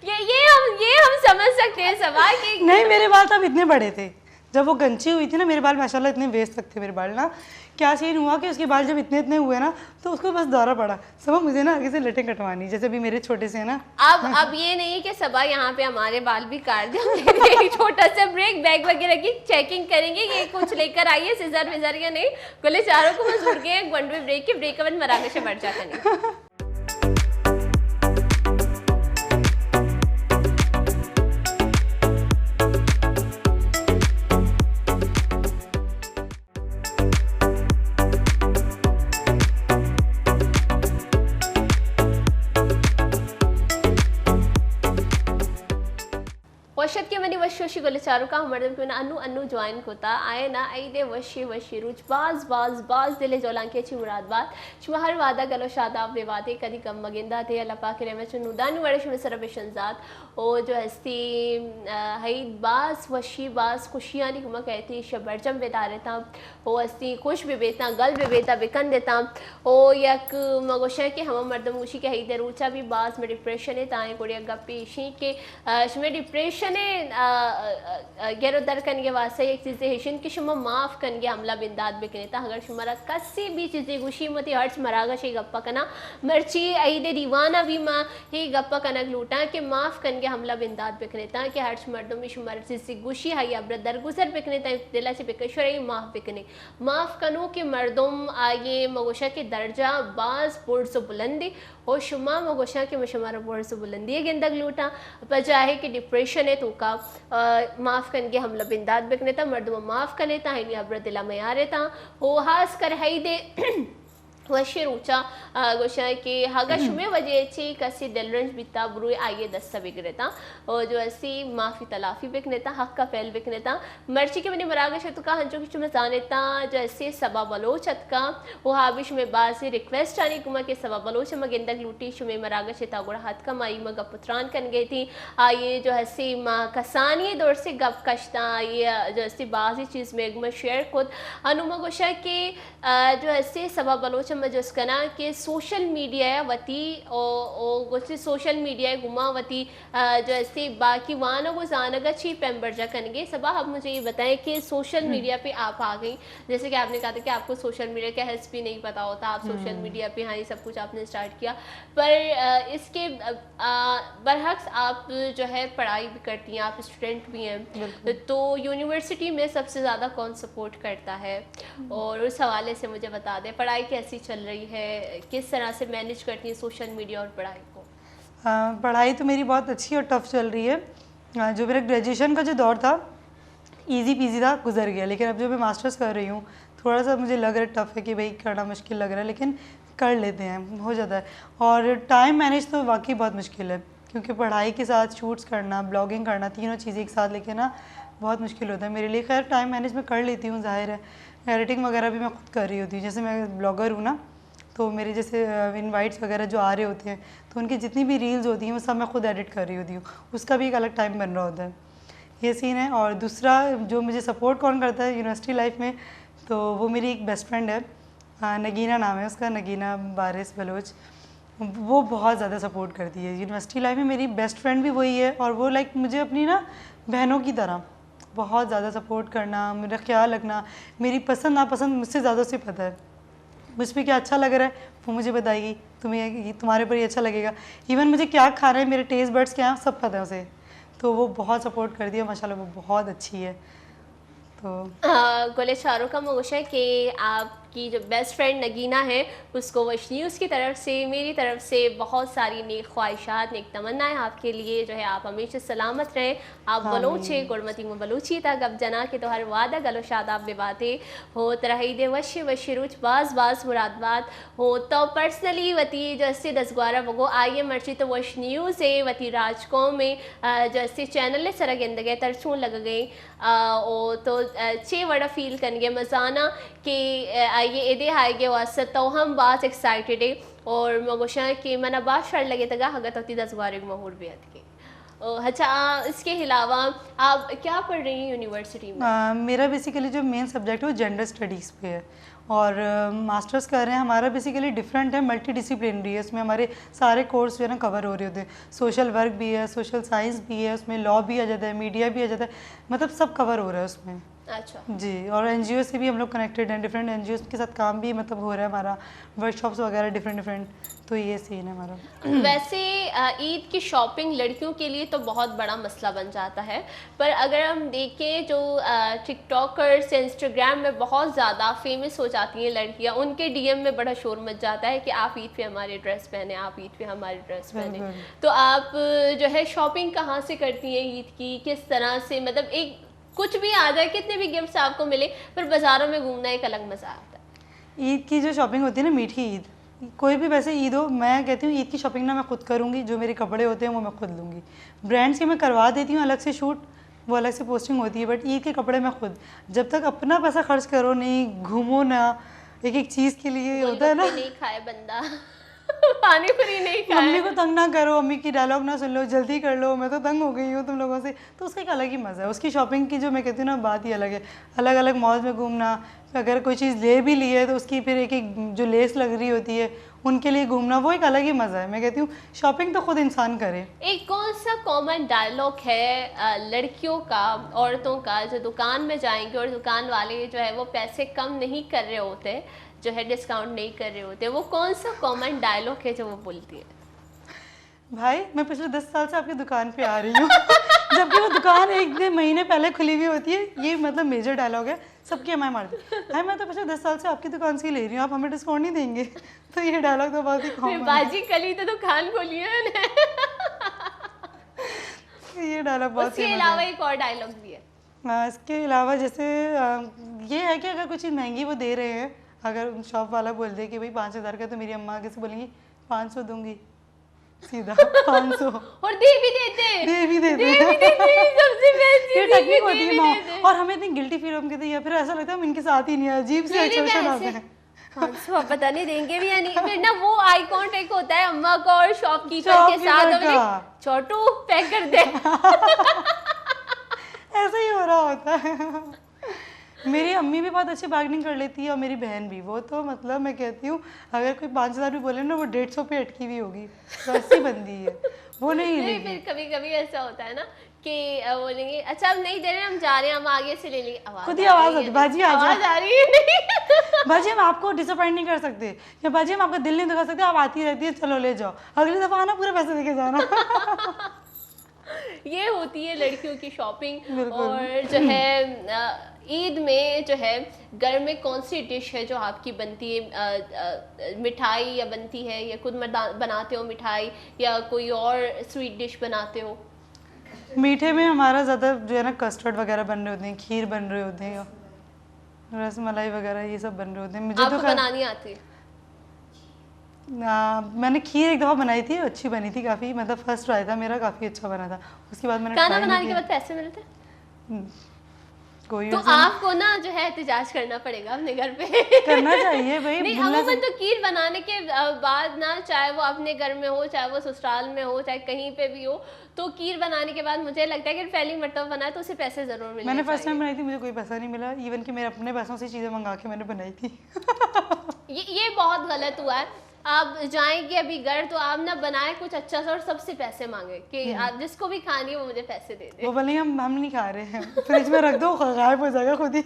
A: ये हम समझ सकते हैं सवाल कि
B: नहीं, मेरे बाल तब इतने बड़े थे जब वो गंची हुई थी ना। मेरे बाल माशाल्लाह इतने वेस्ट तक थे मेरे बाल ना। क्या सीन हुआ कि उसके बाल जब इतने इतने हुए ना, तो उसको बस दौरा पड़ा। सब मुझे ना आगे से लटें कटवानी, जैसे अभी मेरे छोटे से है ना।
A: अब ये नहीं कि सबा यहाँ पे हमारे बाल भी काट दे। एक छोटा सा ब्रेक, बैग वगैरह की चेकिंग करेंगे कि कुछ लेकर आइए, सिजर विजर या नहीं। बोले चारों को बस उड़ गए 1 वे ब्रेक के ब्रेक अवन मराके से बढ़ जाता नहीं। वशत के मनी वशोशी गोले चारों का मर्दम के अनु अनु ज्वाइन कोता आए ना आई दे वशी वशी रुच बाज दिले जोलां के मुराद बात शुहर वादा गलो शादाब विवादे कदी कम मगिंदा थे अल्लाह पाक रे में नुदान वड़े शुन सरबशन जात ओ जो हस्ती हईद बाज वशी बाज खुशियां नी कुमा कहती शबरजम बेदारे ता ओ हस्ती खुश भी बेता गल भी बेता बिकन देता ओ यक मगोशा के हम मर्दम उशी के हईद रूचा भी बाज में डिप्रेशन है ताए कोड़िया गप्पी शी के शमे डिप्रेशन गेरो दर कनगे वास्ते एक चीज़ हेशिन कि शुमा माफ़ कनगे हमला बिंदाद बिकनेता अगर शुमारा कसी भी चीज़ें गुशी मती हर्च मरागा शे गप्पा कना मर्ची आईदे दीवाना भी माँ ही गप्पा कनक लूटा कि माफ़ कनगे हमला बिंदाद बिकनेता कि हर्च मर्दों में शुमारा चीज़ें गुशी है या ब्र दरगुजर बिकनेता दिला से बिकशर ही माफ़ बिकने माफ़ कनो कि मर्दों ये मगोशा के दर्जा बाज पुर से बुलंदी और शुमा मगोशा के मशमारा पुर से बुलंदी है गेंदक लूटा बजाहे कि डिप्रेशन है तो का माफ़ कनगे हमला बिंदाद बिकनेता मर्दों माफ़ कनेता है नहीं अब्र दिला में आ रहता हो हास कर हई दे वशिरूचा गोशा के हागा शुमे वजेची कसी दिलरंज बिता ब्रुई आइए दस्ता बिगरेता और जो ऐसी माफ़ी तलाफी बिकनेता हक का फैल बिकनेता मर्ची के मैंने मरागा शतुका हंचो की चुमे जानेता जो ऐसे सबा बलोचत का वो हाबी शुमे बाजी रिक्वेस्ट आनी कुमा के सबा बलोच मगिंदक लूटी शुमे मरागा शता गुड़ा हाथ का माई मगा पुत्रान कन गई थी आइए जो ऐसी माँ कसानी दौर से गप कश्ता ये जो ऐसी बाजी चीज़ में एक शेयर खुद अनुमा गोशा के जो ऐसे सबा बलोच मजस्कना के सोशल मीडिया वती और कुछ सोशल मीडिया गुमा वती जैसे बाकी वाना को जानगा ची पेम्बरजा करेंगे सबा अब मुझे ये बताएं कि सोशल मीडिया पे आप आ गई जैसे कि आपने कहा था कि आपको सोशल मीडिया का हेल्प भी नहीं पता होता आप सोशल मीडिया पे हाँ ये सब कुछ आपने स्टार्ट किया पर इसके बरहक्स आप जो है पढ़ाई भी करती हैं आप स्टूडेंट भी हैं तो यूनिवर्सिटी में सबसे ज़्यादा कौन सपोर्ट करता है और उस हवाले से मुझे बता दें पढ़ाई कैसी चल रही है किस तरह से मैनेज करती है सोशल मीडिया और पढ़ाई को।
B: पढ़ाई तो मेरी बहुत अच्छी और टफ चल रही है। जो मेरा ग्रेजुएशन का जो दौर था इजी पीजी था गुजर गया, लेकिन अब जो मैं मास्टर्स कर रही हूँ थोड़ा सा मुझे लग रहा है टफ है कि भाई करना मुश्किल लग रहा है, लेकिन कर लेते हैं हो जाता है। और टाइम मैनेज तो वाकई बहुत मुश्किल है क्योंकि पढ़ाई के साथ शूट्स करना ब्लॉगिंग करना तीनों चीज़ें एक साथ लेके ना बहुत मुश्किल होता है मेरे लिए। खैर टाइम मैनेज में कर लेती हूँ, जाहिर है एडिटिंग वगैरह भी मैं खुद कर रही होती हूँ। जैसे मैं ब्लॉगर हूँ ना तो मेरे जैसे इनवाइट्स वगैरह जो आ रहे होते हैं तो उनकी जितनी भी रील्स होती हैं वो सब मैं खुद एडिट कर रही होती हूँ, उसका भी एक अलग टाइम बन रहा होता है, ये सीन है। और दूसरा जो मुझे सपोर्ट कौन करता है यूनिवर्सिटी लाइफ में तो वो मेरी एक बेस्ट फ्रेंड है, नगीना नाम है उसका, नगीना बारिस बलोच। वो बहुत ज़्यादा सपोर्ट करती है यूनिवर्सिटी लाइफ में, मेरी बेस्ट फ्रेंड भी वही है और वो लाइक मुझे अपनी ना बहनों की तरह बहुत ज़्यादा सपोर्ट करना, मेरा ख्याल रखना, मेरी पसंद नापसंद मुझसे ज़्यादा उसे पता है, मुझ पर क्या अच्छा लग रहा है वो मुझे बताएगी, तुम्हें तुम्हारे पर ये अच्छा लगेगा। इवन मुझे क्या खाना है मेरे टेस्ट बड्स क्या हैं सब पता है उसे, तो वो बहुत सपोर्ट करती है माशाल्लाह, वो बहुत अच्छी है। तो
A: गोले शाहरुख का मोश है कि आपकी जो बेस्ट फ्रेंड नगीना है उसको वश न्यूज़ की तरफ से मेरी तरफ से बहुत सारी नेक ख्वाहिशात नेक तमन्नाएं आपके लिए, जो है आप हमेशा सलामत रहें, आप बलोचे गुरमती में बलूची तक अब जना के तो हर वादा गलो शादाब बेबाते हो तरहीद वश वशरुच बाज बाज मुरादबाद हो। तो पर्सनली वती जैसे दसग्वारा वगो आइए मर्ची तो वश न्यूज़ है वती राजकों में जैसे चैनल सर गेंदगे तरछून लग गई ओ तो चे वड़ा फील करेंगे मजाना कि ये एदे आएगे वास्ते तो हम बात एक्साइटेड है और मगोशा कि मना बात शर लगे तगा हगत होती 10 बार महूर बेहद के। अच्छा इसके अलावा आप क्या पढ़ रही हैं यूनिवर्सिटी में?
B: मेरा बेसिकली जो मेन सब्जेक्ट है वो जेंडर स्टडीज़ पे है और मास्टर्स कर रहे हैं। हमारा बेसिकली डिफरेंट है, मल्टी डिसिप्लिनरी है, उसमें हमारे सारे कोर्स जो है ना कवर हो रहे होते हैं। सोशल वर्क भी है, सोशल साइंस भी है, उसमें लॉ भी आ जाता है, मीडिया भी आ जाता है, मतलब सब कवर हो रहा है उसमें।
A: अच्छा
B: जी, और एनजीओ से भी हम लोग कनेक्टेड हैं, डिफरेंट एनजीओ के साथ काम भी मतलब हो रहा है हमारा, वर्कशॉप्स वगैरह डिफरेंट, तो ये सीन है हमारा।
A: वैसे ईद की शॉपिंग लड़कियों के लिए तो बहुत बड़ा मसला बन जाता है, पर अगर हम देखें जो टिकटॉकर्स इंस्टाग्राम में बहुत ज़्यादा फेमस हो जाती हैं लड़कियां, उनके डीएम में बड़ा शोर मच जाता है कि आप ईद पे हमारी ड्रेस पहने, आप ईद पे हमारी ड्रेस पहने। तो आप जो है शॉपिंग कहाँ से करती हैं ईद की, किस तरह से, मतलब एक कुछ भी आ जाए कितने भी गिफ्ट्स आपको मिले पर बाज़ारों में घूमना एक अलग मज़ा आता है।
B: ईद की जो शॉपिंग होती है ना, मीठी ईद, कोई भी वैसे ईद हो, मैं कहती हूँ ईद की शॉपिंग ना मैं खुद करूँगी, जो मेरे कपड़े होते हैं वो मैं खुद लूँगी। ब्रांड्स के मैं करवा देती हूँ अलग से शूट, वो अलग से पोस्टिंग होती है, बट ईद के कपड़े मैं खुद, जब तक अपना पैसा खर्च करो नहीं, घूमो ना, एक एक चीज़ के लिए होता है ना,
A: नहीं खाए बंदा पानी पूरी नहीं खाए,
B: मम्मी को तंग ना करो, मम्मी की डायलॉग ना सुन लो, जल्दी कर लो, मैं तो तंग हो गई हूँ तुम लोगों से, तो उसका एक अलग ही मज़ा है। उसकी शॉपिंग की जो मैं कहती हूँ ना बात ही अलग है, अलग अलग मॉल्स में घूमना, अगर कोई चीज़ ले भी ली है तो उसकी फिर एक एक जो लेस लग रही होती है उनके लिए घूमना, वो एक अलग ही मज़ा है। मैं कहती हूँ शॉपिंग तो खुद इंसान करे।
A: एक कौन सा कॉमन डायलॉग है लड़कियों का, औरतों का, जो दुकान में जाएंगे और दुकान वाले जो है वो पैसे कम नहीं कर रहे होते, जो है डिस्काउंट नहीं कर रहे होते, वो कौन सा कॉमन डायलॉग है जो वो बोलती है?
B: भाई मैं पिछले 10 साल से आपकी दुकान पे आ रही हूँ जबकि वो दुकान एक महीने पहले खुली हुई होती है, ये मतलब मेजर डायलॉग है, सबकी एम आई मारती भाई मैं तो पिछले 10 साल से आपकी दुकान से ही ले रही हूँ, आप हमें डिस्काउंट नहीं देंगे तो ये डायलॉग तो बहुत ही कॉमन
A: बाजी कली तो दुकान खोली है
B: ये डायलॉग बहुत।
A: उसके अलावा एक और डायलॉग भी है।
B: इसके अलावा जैसे ये है कि अगर कुछ चीज़ महंगी वो दे रहे हैं, अगर शॉप वाला बोल दे कि भाई 5,000 का, तो मेरी अम्मा आगे से बोलेंगी 500 दूंगी, सीधा 500
A: और दे भी देते,
B: दे भी देते
A: सबसे बेस्ट
B: ये
A: चीज़ है
B: टेक्निक
A: कि
B: होती
A: दे
B: है
A: भी
B: माँ।
A: देते।
B: और हमें इतनी गिल्टी फील होती है, या फिर ऐसा लगता है हम इनके साथ ही नहीं है, अजीब से
A: मेरे
B: एक्सप्रेशन
A: वैसे
B: आते हैं।
A: 500 अब पता नहीं देंगे भी या नहीं, फिर ना वो आई कांटेक्ट होता है अम्मा का और शॉपकीपर के साथ,
B: शॉपकीपर
A: और
B: का।
A: छोटू पैक कर दे।
B: ऐसा ही हो रहा होता है। मेरी अम्मी भी बहुत अच्छी बार्गेनिंग कर लेती है और मेरी बहन भी। वो तो मतलब मैं कहती हूँ अगर कोई 5,000 भी बोले ना, वो 150 पे अटकी हुई होगी, तो ऐसी बंदी है वो, नहीं
A: नहीं,
B: हिलेगी।
A: फिर कभी कभी ऐसा होता है ना कि बोलेंगे अच्छा अब नहीं दे रहे, हम जा रहे हैं, हम आगे से ले लेंगे,
B: खुद ही आवाज
A: आ रही
B: आती,
A: है,
B: बाजी आ
A: आवाज
B: जा।
A: आ रही है नहीं।
B: बाजी हम आपको डिसअपॉइंट नहीं कर सकते, या बाजी हम आपका दिल नहीं दिखा सकते, आप आती रहती है, चलो ले जाओ, अगली दफा आना पूरे पैसे देके जाना।
A: ये होती है लड़कियों की शॉपिंग।
B: बिल्कुल।
A: और जो है ईद में जो है घर में कौन सी डिश है जो आपकी बनती है, मिठाई या बनती है, या खुद बनाते हो मिठाई, या कोई और स्वीट डिश बनाते हो?
B: मीठे में हमारा ज़्यादा जो है ना कस्टर्ड वगैरह बन रहे होते हैं, खीर बन रहे होते हैं, रसमलाई वगैरह ये सब बन रहे होते हैं। मुझे
A: आपको
B: तो
A: बनानी आती है?
B: मैंने खीर एक दफ़ा बनाई थी, अच्छी बनी थी काफ़ी, मतलब फर्स्ट ट्राई था मेरा, काफ़ी अच्छा बना था। उसके बाद मैंने
A: खाना
B: try नहीं
A: बनाने के
B: किया।
A: बाद पैसे मिलते हैं?
B: कोई
A: तो
B: reason
A: आपको ना जो है एहतजाज करना पड़ेगा अपने घर पे।
B: करना चाहिए भाई,
A: नहीं,
B: बोलना
A: अमूमन तो खीर बनाने के बाद ना, चाहे वो अपने घर में हो, चाहे वो ससुराल में हो, चाहे कहीं पे भी हो, तो खीर बनाने के बाद मुझे लगता है कि पहली मरतबा बनाए तो उसे पैसे जरूर मिलने
B: मैंने फर्स्ट टाइम
A: चाहिए।
B: बनाई थी, मुझे कोई पैसा नहीं मिला, इवन कि मेरे अपने पैसों से चीज़ें मंगा के मैंने बनाई थी।
A: ये बहुत गलत हुआ है। आप जाएंगे अभी घर तो आप ना बनाए कुछ अच्छा सा और सबसे पैसे मांगे कि आप जिसको भी खानी है वो मुझे पैसे दे दे।
B: वो बोलेंगे हम नहीं खा रहे हैं, फ्रिज में रख दो, गायब हो जाएगा खुद ही।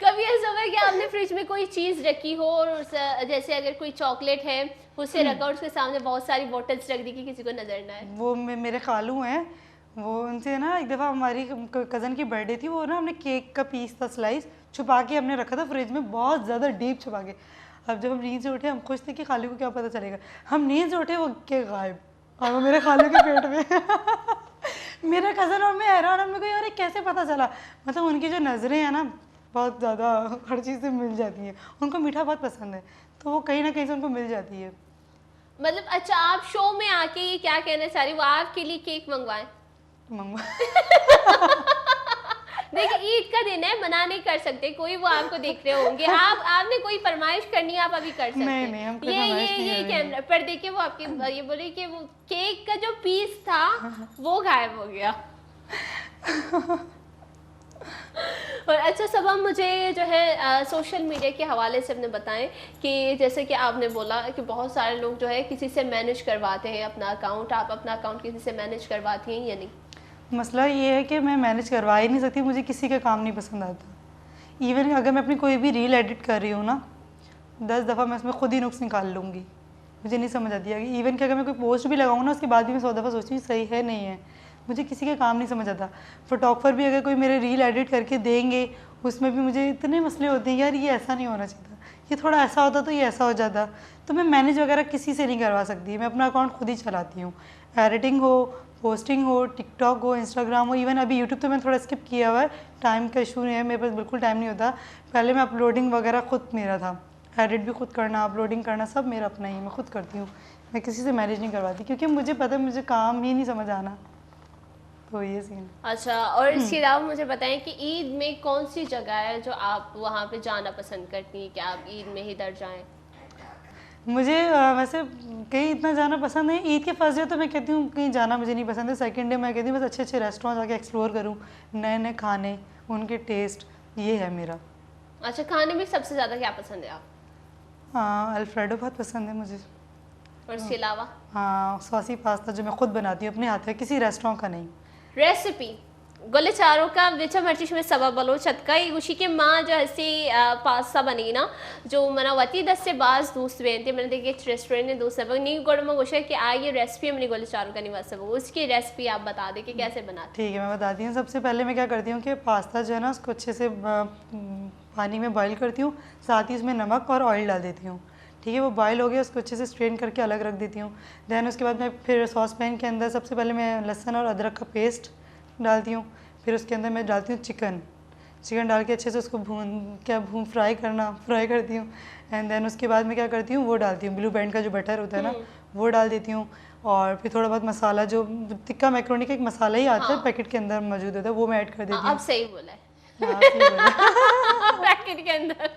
A: कभी ऐसा हुआ है कि आपने फ्रिज में कोई चीज रखी हो और जैसे अगर कोई चॉकलेट है उसे रखा और उसके सामने बहुत सारी बॉटल्स रख दी कि किसी को नजर ना आए?
B: वो मेरे खालू हैं, वो उनसे ना एक दफ़ा हमारी कज़न की बर्थडे थी, वो ना हमने केक का पीस था स्लाइस छुपा के हमने रखा था फ्रिज में, बहुत ज़्यादा डीप छुपा के। अब जब हम नींद से उठे, हम खुश थे कि खालू को क्या पता चलेगा, हम नींद से उठे वो केक गायब, और वो मेरे खालू के पेट में। मेरा कज़न और मैं हैरान, हमने कहा यार कैसे पता चला। मतलब उनकी जो नज़रें हैं ना बहुत ज़्यादा हर चीज़ से मिल जाती हैं, उनको मीठा बहुत पसंद है, तो वो कहीं ना कहीं से उनको मिल जाती है।
A: मतलब अच्छा, आप शो में आके ये क्या कहना चाह रही, वो आपके लिए केक मंगवाए?
B: मंगवा
A: देखिए ईद का दिन है, मना नहीं कर सकते, कोई वो आपको देख रहे होंगे, आपने कोई फरमाइश करनी है आप अभी कर सकते हैं।
B: नहीं, हम कोई
A: ये
B: फरमाइश नहीं
A: ये
B: कर रहे
A: कैमरा पर देखिए, वो आपकी ये बोले कि वो केक का जो पीस था वो गायब हो गया। और अच्छा सबा, मुझे जो है सोशल मीडिया के हवाले से अपने बताएं कि जैसे कि आपने बोला कि बहुत सारे लोग जो है किसी से मैनेज करवाते हैं अपना अकाउंट, आप अपना अकाउंट किसी से मैनेज करवाती हैं या नहीं?
B: मसला ये है कि मैं मैनेज करवा ही नहीं सकती, मुझे किसी का काम नहीं पसंद आता। इवन अगर मैं अपनी कोई भी रील एडिट कर रही हूँ ना, 10 दफ़ा मैं उसमें खुद ही नुक्स निकाल लूँगी, मुझे नहीं समझ आती है। इवन कि अगर मैं कोई पोस्ट भी लगाऊँ ना, उसके बाद भी मैं 100 दफ़ा सोचती हूँ सही है नहीं है, मुझे किसी का काम नहीं समझ आता। फोटोग्राफर भी अगर कोई मेरे रील एडिट करके देंगे, उसमें भी मुझे इतने मसले होते हैं, यार ये ऐसा नहीं होना चाहिए था, ये थोड़ा ऐसा होता तो ये ऐसा हो जाता। तो मैं मैनेज वगैरह किसी से नहीं करवा सकती, मैं अपना अकाउंट खुद ही चलाती हूँ। एडिटिंग हो, पोस्टिंग हो, टिकटॉक हो, इंस्टाग्राम हो, इवन अभी यूट्यूब तो मैंने थोड़ा स्किप किया हुआ है, टाइम का इशू नहीं है, मेरे पास बिल्कुल टाइम नहीं होता। पहले मैं अपलोडिंग वगैरह खुद मेरा था, एडिट भी खुद करना, अपलोडिंग करना सब मेरा अपना ही, मैं खुद करती हूँ, मैं किसी से मैनेज नहीं करवाती, क्योंकि मुझे पता है मुझे काम ही नहीं समझ आना, तो ये सीन।
A: अच्छा, और इसके अलावा मुझे बताएं कि ईद में कौन सी जगह है जो आप वहाँ पे जाना पसंद करती हैं कि आप ईद में ही इधर जाएं?
B: मुझे वैसे कहीं इतना जाना पसंद नहीं। ईद के फर्स्ट डे तो मैं कहती हूँ कहीं जाना मुझे नहीं पसंद है। सेकंड डे मैं कहती हूँ बस अच्छे अच्छे रेस्टोरेंट जाके एक्सप्लोर करूँ, नए नए खाने, उनके टेस्ट, ये है मेरा।
A: अच्छा, खाने में सबसे ज़्यादा क्या पसंद है आप?
B: हाँ, अल्फ्रेडो बहुत पसंद है मुझे।
A: और इसके अलावा?
B: हाँ, सॉसी पास्ता जो मैं खुद बनाती हूँ अपने हाथ है, किसी रेस्टोरेंट का नहीं।
A: रेसिपी गोलेचारो का विच मर्चिश में सबा बलो छतका उसी के माँ जो ऐसी पास्ता बनी ना जो मना वती 10 से बाज दोस्त बेनते मैंने देखिए रेस्टोरेंट ने दोस्त सब नहीं गोड़ में गोशा कि आ ये रेसिपी हमने गोलेचारो का निवास सब उसकी रेसिपी आप बता दें कि कैसे बनाते?
B: ठीक है, मैं बताती हूँ। सबसे पहले मैं क्या करती हूँ कि पास्ता जो है ना उसको अच्छे से पानी में बॉईल करती हूँ, साथ ही उसमें नमक और ऑयल डाल देती हूँ। ठीक है, वो बॉयल हो गया, उसको अच्छे से स्ट्रेन करके अलग रख देती हूँ। दैन उसके बाद मैं फिर सॉस पैन के अंदर सबसे पहले मैं लहसुन और अदरक का पेस्ट डालती हूँ, फिर उसके अंदर मैं डालती हूँ चिकन। चिकन डाल के अच्छे से उसको फ्राई करती हूँ। एंड देन उसके बाद मैं क्या करती हूँ, वो डालती हूँ ब्लू बैंड का जो बटर होता है ना, वो डाल देती हूँ। और फिर थोड़ा बहुत मसाला, जो टिक्का मैक्रोनी का एक मसाला ही आता है पैकेट के अंदर मौजूद होता है, वो मैं ऐड कर देती हूँ।
A: अब सही बोला है।
B: हाँ, सही बोला।
A: पैकेट के अंदर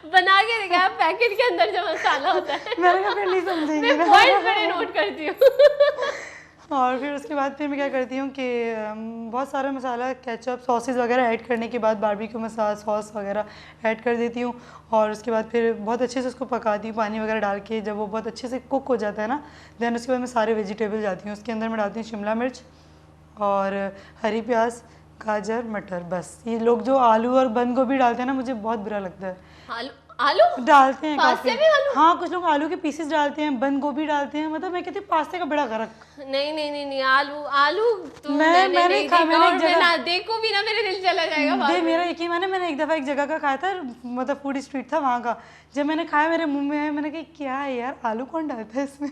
A: बना के दिखाया, पैकेट के अंदर जो मसाला होता है।
B: मैंने कहा फिर नहीं समझेंगे ना।
A: पॉइंट बड़े नोट करती हूँ।
B: और फिर उसके बाद फिर मैं क्या करती हूँ कि बहुत सारा मसाला, केचप, सॉसेस वगैरह ऐड करने के बाद बारबेक्यू मसाला सॉस वगैरह ऐड कर देती हूँ। और उसके बाद फिर बहुत अच्छे से उसको पकाती हूँ पानी वगैरह डाल के। जब वो बहुत अच्छे से कुक हो जाता है ना, देन उसके बाद मैं सारे वेजिटेबल डालती हूँ उसके अंदर। मैं डालती हूँ शिमला मिर्च और हरी प्याज, गाजर, मटर। बस ये लोग जो आलू और बंद गोभी डालते हैं ना, मुझे बहुत बुरा लगता है।
A: आलू
B: डालते हैं
A: पास्ते
B: काफी।
A: में आलू?
B: हाँ, कुछ लोग आलू के पीसेस डालते हैं, बंद गोभी डालते हैं। मतलब मैं कहती हूँ पास्ते का बड़ा गरक।
A: नहीं, आलू तो
B: मैंने
A: नहीं
B: खा,
A: देखा।
B: मैंने
A: और
B: एक
A: मैं
B: जगह
A: ना देखो भी ना, मेरे दिल चला जाएगा बाद में।
B: मेरा यकीन माने, मैंने एक दफ़ा एक जगह का खाया था, मतलब फूड स्ट्रीट था वहाँ का। जब मैंने खाया मेरे मुंह में आया, मैंने कहा क्या है यार, आलू कौन डालता है इसमें?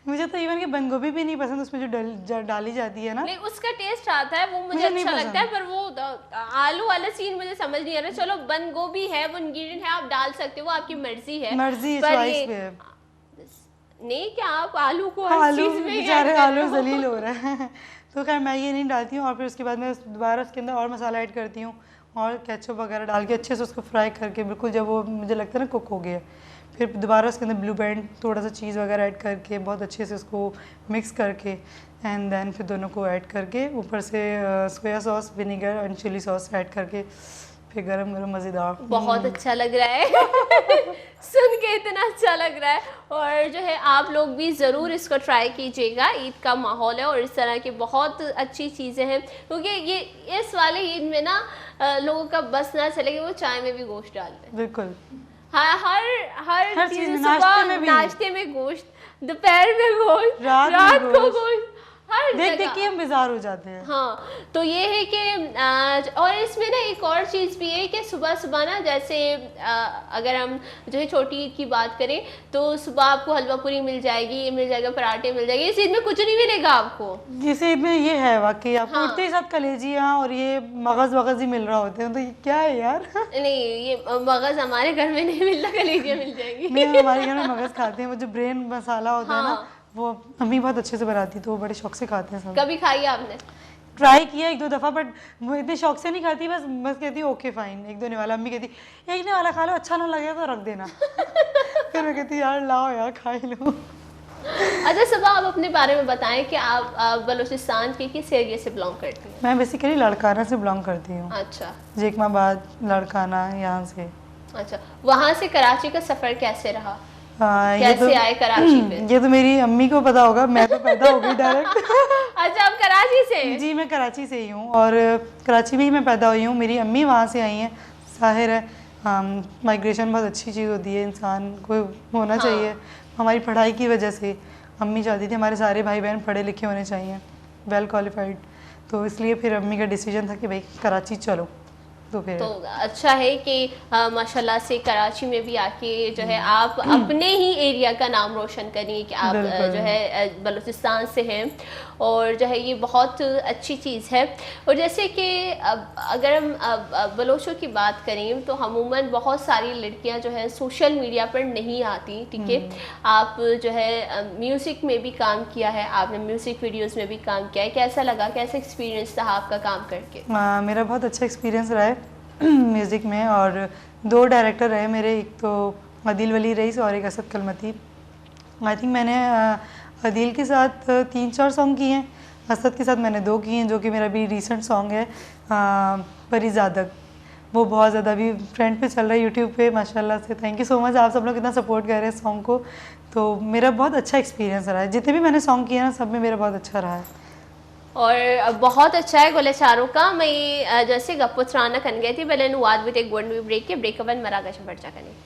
B: मुझे तो इवन कि बंद गोभी भी नहीं पसंद उसमें जो डाली जाती है ना।
A: नहीं, उसका टेस्ट आता है, वो मुझे अच्छा लगता है, पर वो आलू वाला सीन मुझे समझ नहीं आ रहा। चलो बंद गोभी है, वो इंग्रेडिएंट है, आप डाल सकते हो, वो आपकी मर्जी है,
B: चॉइस पे है।
A: नहीं क्या आप आलू को
B: आलू बेचारे आलू जलील हो रहे हैं। तो खैर मैं ये नहीं डालती हूँ। और फिर उसके बाद मैं दोबारा उसके अंदर और मसाला ऐड करती हूँ और केचप वगैरह डाल के अच्छे से उसको फ्राई करके, बिल्कुल जब वो मुझे लगता है ना कुक हो गया, फिर दोबारा उसके अंदर ब्लू बैंड, थोड़ा सा चीज़ वगैरह ऐड करके बहुत अच्छे से उसको मिक्स करके, एंड देन फिर दोनों को ऐड करके ऊपर से soya sauce, vinegar and chilli sauce add करके फिर गरम गरम मज़ेदार।
A: बहुत अच्छा लग रहा है। सुन के इतना अच्छा लग रहा है। और जो है आप लोग भी ज़रूर इसको ट्राई कीजिएगा। ईद का माहौल है और इस तरह की बहुत अच्छी चीज़ें हैं, क्योंकि ये इस वाले ईद में ना लोगों का बस ना चले कि वो चाय में भी गोश्त डाल दें।
B: बिल्कुल,
A: हाँ, हर चीज़, नाश्ते में गोश्त, दोपहर में गोश्त, रात को गोश्त, हर
B: देख के हम बेजार हो जाते हैं।
A: हाँ, तो ये है कि और इसमें ना एक और चीज़ भी है कि सुबह सुबह ना, जैसे अगर हम जो है छोटी ईद की बात करें तो सुबह आपको हलवा पूरी मिल जाएगी, मिल जाएगा, पराठे मिल जाएंगे। इस ईद में कुछ नहीं मिलेगा आपको।
B: इस ईद में ये है वाकई, आपको उठते ही साथ कलेजियाँ और ये मगज़ वगज़ ही मिल रहा होते हैं। तो ये क्या है यार?
A: नहीं, ये मगज़ हमारे घर में नहीं मिलता, कलेजियाँ मिल जाएंगी।
B: नहीं, हमारे घर में मगज़ खाते हैं, वो जो ब्रेन मसाला होता है ना, वो अम्मी बहुत अच्छे से बनाती, तो वो बड़े शौक से खाते हैं सब।
A: कभी खाई आपने?
B: ट्राई किया एक दो दफ़ा, बट वो इतने शौक से नहीं खाती, बस कहती ओके फाइन, एक दो ने वाला। अम्मी कहती एक ने वाला खा लो, अच्छा ना लगे तो रख देना। फिर मैं कहती यार लाओ यार खा ही लो।
A: अच्छा, सुबह आप अपने बारे में बताएं कि आप बलूचिस्तान के किस एरिया से बिलोंग करती हैं?
B: मैं बेसिकली लड़काना से बिलोंग करती हूँ।
A: अच्छा,
B: जेकमाबाद, लड़काना, यहाँ से। अच्छा,
A: वहाँ से कराची का सफ़र कैसे रहा?
B: कैसे
A: आए कराची पे?
B: ये तो मेरी अम्मी को पता होगा, मैं तो पैदा हो गई डायरेक्ट।
A: अच्छा, आप कराची से? जी,
B: मैं कराची से ही हूँ और कराची में ही मैं पैदा हुई हूँ। मेरी अम्मी वहाँ से आई हैं। जाहिर है माइग्रेशन बहुत अच्छी चीज़ होती है, इंसान को होना चाहिए। हमारी पढ़ाई की वजह से अम्मी चाहती थी हमारे सारे भाई बहन पढ़े लिखे होने चाहिए, वेल क्वालिफाइड, तो इसलिए फिर अम्मी का डिसीजन था कि भाई कराची चलो। तो
A: अच्छा है कि माशाल्लाह से कराची में भी आके जो है आप अपने ही एरिया का नाम रोशन करिए कि आप जो है बलूचिस्तान से हैं, और जो है ये बहुत अच्छी चीज़ है। और जैसे कि अगर हम बलोचों की बात करें तो अमूमन बहुत सारी लड़कियां जो है सोशल मीडिया पर नहीं आती, ठीक है। आप जो है म्यूज़िक में भी काम किया है, आपने म्यूज़िक वीडियोज़ में भी काम किया है, कैसा लगा, कैसा एक्सपीरियंस था आपका काम करके?
B: मेरा बहुत अच्छा एक्सपीरियंस रहा है म्यूज़िक में, और दो डायरेक्टर रहे मेरे, एक तो अदील वली रईस और एक असद कलमती। आई थिंक मैंने अदील के साथ 3-4 सॉन्ग किए हैं, असद के साथ मैंने 2 किए हैं, जो कि मेरा भी रीसेंट सॉन्ग है परिजादक। वो बहुत ज़्यादा भी ट्रेंड पे चल रहा है यूट्यूब पे माशाल्लाह से। थैंक यू सो मच, आप सब लोग इतना सपोर्ट कर रहे हैं सॉन्ग को। तो मेरा बहुत अच्छा एक्सपीरियंस रहा है, जितने भी मैंने सॉन्ग किए ना सब में मेरा बहुत अच्छा रहा है।
A: और बहुत अच्छा है गुलचारों का। मैं जैसे गप्पुत्राना कन गई थी पहले नुवाद विद एक गोल्ड ब्रेक के ब्रेक वन मरा गश बढ़ जाकनी।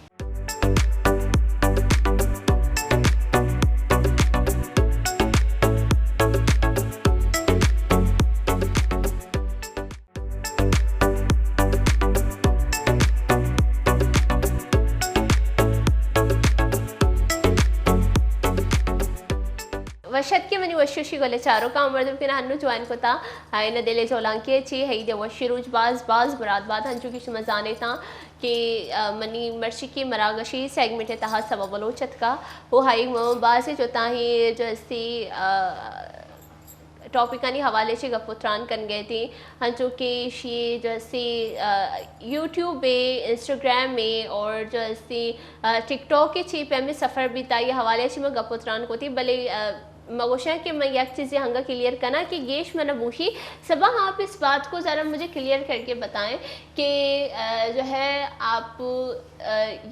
A: वशत के मनी वशुशी गोले चारों का उम्र के हन्नु जवान को था हाय न दिले जोलांके ची है दे वशिरुज बाज मुराद हंचू की मजाने था कि मनी मर्शी की मरागशी सेगमेंट है तहा सब बलोचत का वो हाई बाज जो ताही जो सी टॉपिकानी हवाले से गपुत्रान कन गए थे हंचो के शी जैसे यूट्यूब में इंस्टाग्राम में और जैसे टिकटॉक के ची पे हमें सफ़र बिताई हवाले से मैं गपुत्रान को थी भले मगोशा के मैं एक चीज़ें हंगा क्लियर करना कि गेश मन बूही सबा आप इस बात को ज़रा मुझे क्लियर करके बताएं कि जो है आप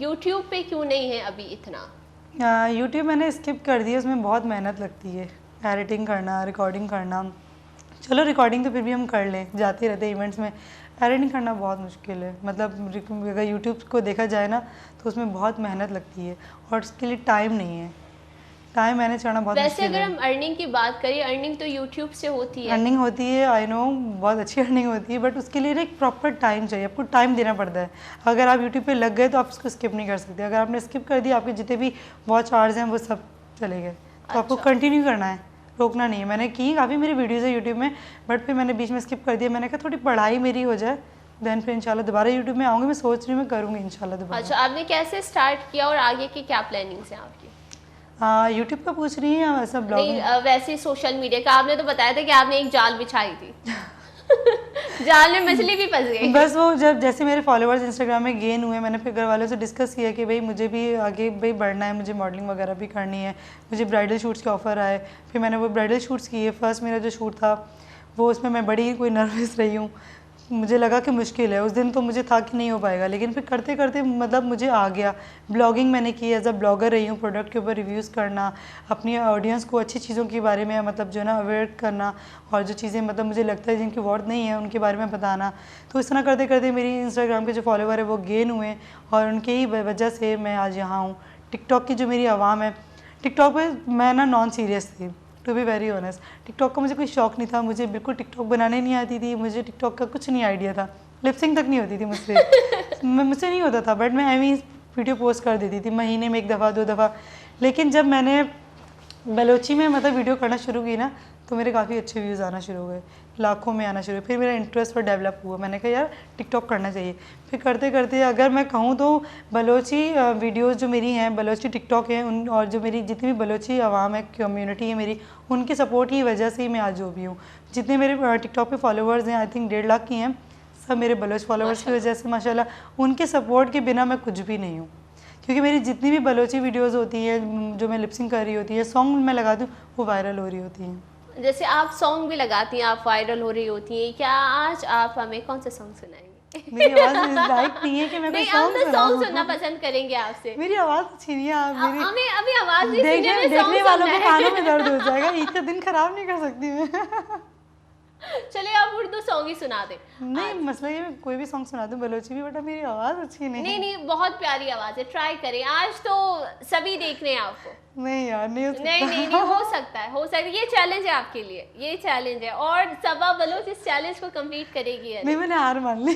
A: यूट्यूब पे क्यों नहीं है अभी इतना।
B: यूट्यूब मैंने स्किप कर दिया, उसमें बहुत मेहनत लगती है, एडिटिंग करना, रिकॉर्डिंग करना। चलो रिकॉर्डिंग तो फिर भी हम कर लें, जाते रहते इवेंट्स में। एडिटिंग करना बहुत मुश्किल है, मतलब अगर यूट्यूब को देखा जाए ना तो उसमें बहुत मेहनत लगती है और उसके लिए टाइम नहीं है, टाइम मैनेज करना बहुत
A: वैसे
B: मुश्किल
A: अगर
B: है।
A: हम अर्निंग की बात करें, अर्निंग तो यूट्यूब से होती है।
B: अर्निंग होती है, आई नो बहुत अच्छी अर्निंग होती है, बट उसके लिए ना एक प्रॉपर टाइम चाहिए, आपको टाइम देना पड़ता है। अगर आप यूट्यूब पे लग गए तो आप उसको स्किप नहीं कर सकते। अगर आपने स्किप कर दिया, आपके जितने भी वॉच आवर्स हैं वो सब चले गए। तो आपको कंटिन्यू करना है, रोकना नहीं है। मैंने की काफ़ी मेरी वीडियोज़ है यूट्यूब में, बट फिर मैंने बीच में स्किप कर दिया। मैंने कहा थोड़ी पढ़ाई मेरी हो जाए, देन फिर इंशाल्लाह दोबारा यूट्यूब में आऊँगी। मैं सोच रही हूँ मैं करूँगी इंशाल्लाह दोबारा।
A: अच्छा, आपने कैसे स्टार्ट किया और आगे की क्या प्लानिंग्स हैं आपकी?
B: यूट्यूब का पूछ रही हैं या वैसा ब्लॉगिंग?
A: नहीं, वैसे सोशल मीडिया का आपने तो बताया था कि आपने एक जाल बिछाई थी जाल में मछली भी फंस गई।
B: बस वो जब जैसे मेरे फॉलोअर्स इंस्टाग्राम में गेन हुए, मैंने फिर घर वालों से डिस्कस किया कि भाई मुझे भी आगे भाई बढ़ना है, मुझे मॉडलिंग वगैरह भी करनी है, मुझे ब्राइडल शूट्स के ऑफ़र आए। फिर मैंने वो ब्राइडल शूट्स किए। फर्स्ट मेरा जो शूट था वो, उसमें मैं बड़ी कोई नर्वस रही हूँ, मुझे लगा कि मुश्किल है। उस दिन तो मुझे था कि नहीं हो पाएगा, लेकिन फिर करते करते मतलब मुझे आ गया। ब्लॉगिंग मैंने की, एज अ ब्लॉगर रही हूँ, प्रोडक्ट के ऊपर रिव्यूज़ करना, अपनी ऑडियंस को अच्छी चीज़ों के बारे में मतलब जो है ना अवेयर करना, और जो चीज़ें मतलब मुझे लगता है जिनकी वर्थ नहीं है उनके बारे में बताना। तो इस तरह करते करते मेरी इंस्टाग्राम के जो फॉलोवर है वो गेन हुए, और उनके ही वजह से मैं आज यहाँ हूँ। टिकटॉक की जो मेरी आवाम है, टिकटॉक पर मैं ना नॉन सीरियस थी, to be very honest. TikTok का मुझे कोई शौक नहीं था, मुझे बिल्कुल टिकटॉक बनाने नहीं आती थी, मुझे टिकटॉक का कुछ नहीं आइडिया था, लिपसिंग तक नहीं होती थी मुझसे मुझसे नहीं होता था, बट मैं ऐਵੇਂ वीडियो पोस्ट कर देती थी महीने में 1 दफ़ा 2 दफ़ा। लेकिन जब मैंने बलोची में मतलब वीडियो करना शुरू की ना, तो मेरे काफ़ी अच्छे व्यूज़ आना शुरू हो गए, लाखों में आना शुरू हुए। फिर मेरा इंटरेस्ट पर डेवलप हुआ, मैंने कहा यार टिकटॉक करना चाहिए। फिर करते करते अगर मैं कहूँ तो बलोची वीडियोस जो मेरी हैं, बलोची टिकटॉक है उन, और जो मेरी जितनी भी बलोची आवाम है, कम्युनिटी है मेरी, उनके सपोर्ट की वजह से ही मैं आज जो भी हूँ। जितने मेरे टिकटॉक पे फॉलोअर्स हैं, आई थिंक 1.5 लाख की हैं, सब मेरे बलोच फॉलोअर्स की वजह से माशाल्लाह। उनके सपोर्ट के बिना मैं कुछ भी नहीं हूँ, क्योंकि मेरी जितनी भी बलोची वीडियोज़ होती हैं जो मैं लिपसिंग कर रही होती है, सॉन्ग मैं लगाती हूँ, वो वायरल हो रही होती हैं।
A: जैसे आप सॉन्ग भी लगाती हैं, आप वायरल हो रही होती हैं, क्या आज आप हमें कौन सा सॉन्ग सुनाएंगे?
B: मेरी आवाज़ इस लायक नहीं है कि मैं कोई
A: नहीं, हम तो सॉन्ग
B: सॉन्ग
A: सुनना पसंद करेंगे आपसे।
B: मेरी आवाज़ अच्छी नहीं है, आप मेरी
A: हमें अभी आवाज नहीं सुननी, हमें
B: देखने
A: सॉन्ग
B: वालों
A: सुनना
B: के
A: है।
B: कानों में दर्द हो जाएगा। ईद का दिन खराब नहीं कर सकती मैं
A: चलिए आप उर्दू सॉन्ग ही सुना दें।
B: नहीं, मसला ये मैं कोई भी सॉन्ग सुना दूं बलोची भी, बट मेरी आवाज़ अच्छी नहीं है।
A: नहीं, बहुत प्यारी आवाज है, ट्राई करें। आज तो सभी देख रहे हैं आपको।
B: नहीं यार, नहीं हो सकता।
A: नहीं, हो सकता है, ये चैलेंज है आपके लिए, ये चैलेंज है, और सबा बलोच इस चैलेंज को कंप्लीट करेगी।
B: नहीं, मैंने हार मान ली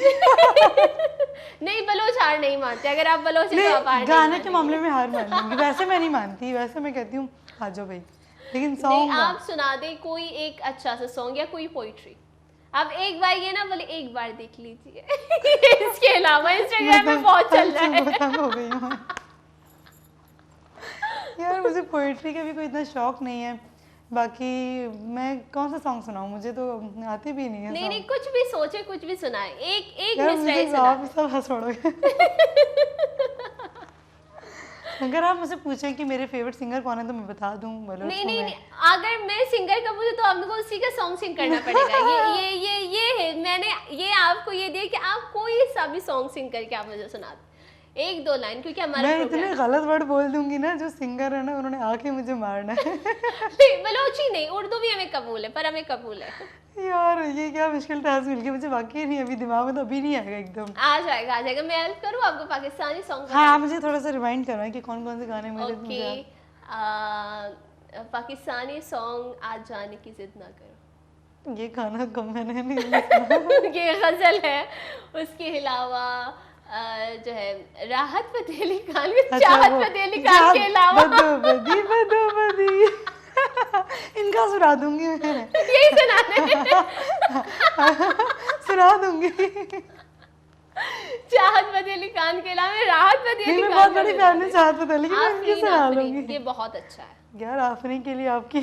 A: नहीं, बलोच हार नहीं मानते। अगर आप बलोच हैं तो आप हार नहीं
B: गाने के मामले में हार मान लूंगी, वैसे मैं नहीं मानती, वैसे मैं कहती हूँ आ जाओ भाई, लेकिन
A: नहीं,
B: सॉन्ग
A: आप सुना दे कोई एक अच्छा सा सॉन्ग या कोई पोइट्री। आप एक बार ये ना बोले, एक बार देख लीजिए इसके अलावा इंस्टाग्राम में बहुत चल रहा है।
B: तंग हो गई हूँ यार, मुझे पोइट्री का भी कोई इतना शौक नहीं है। बाकी मैं कौन सा सॉन्ग सुनाऊं, मुझे तो आते भी नहीं है।
A: नहीं, कुछ भी सोचे, कुछ भी सुनाए, एक
B: यार
A: मिसरा
B: मुझे
A: सुना।
B: आप सब हंस पड़ोगे अगर आप मुझसे पूछें कि मेरे फेवरेट सिंगर कौन है तो मैं बता दूं बलोच को।
A: नहीं, अगर मैं सिंगर का पूछूं तो आपको उसी का सॉन्ग सिंग करना पड़ेगा। ये है, मैंने ये आपको ये दिया कि आप कोई सा भी सॉन्ग सिंग करके आप मुझे सुना दो, 1-2 लाइन, क्योंकि हमारा
B: मैं इतने गलत वर्ड बोल दूंगी ना, जो सिंगर है ना उन्होंने आके मुझे मारना है
A: बलोची नहीं, उर्दू भी हमें कबूल है, पर हमें कबूल है।
B: यार ये क्या मुश्किल टास्क मिल गया मुझे, वाकई नहीं अभी दिमाग में तो अभी नहीं आएगा एकदम।
A: आ जाएगा। मैं हेल्प करूँ आपको, पाकिस्तानी सॉन्ग?
B: हाँ, मुझे थोड़ा सा रिमाइंड करवाएं कि कौन कौन से गाने मेरे
A: ओके, पाकिस्तानी सॉन्ग आज जाने की जिद ना करो,
B: ये गाना कम मैंने नहीं
A: ये गजल है। उसके अलावा जो है राहत फतेह अली खान, चाहत फतेह अली खान के अलावा
B: बदो बदी इनका सुना दूंगी मैं,
A: यही सुनाना है।
B: सुना दूंगी।
A: चाहत फतेह अली खान के अलावा राहत फतेह अली
B: मैं
A: खान
B: बहुत बड़ी फैन है चाहत फतेह अली की, मैं
A: आफरीन,
B: इनकी सुना
A: आफरीन,
B: दूंगी।
A: ये बहुत अच्छा है।
B: यार आफरीन के लिए आपकी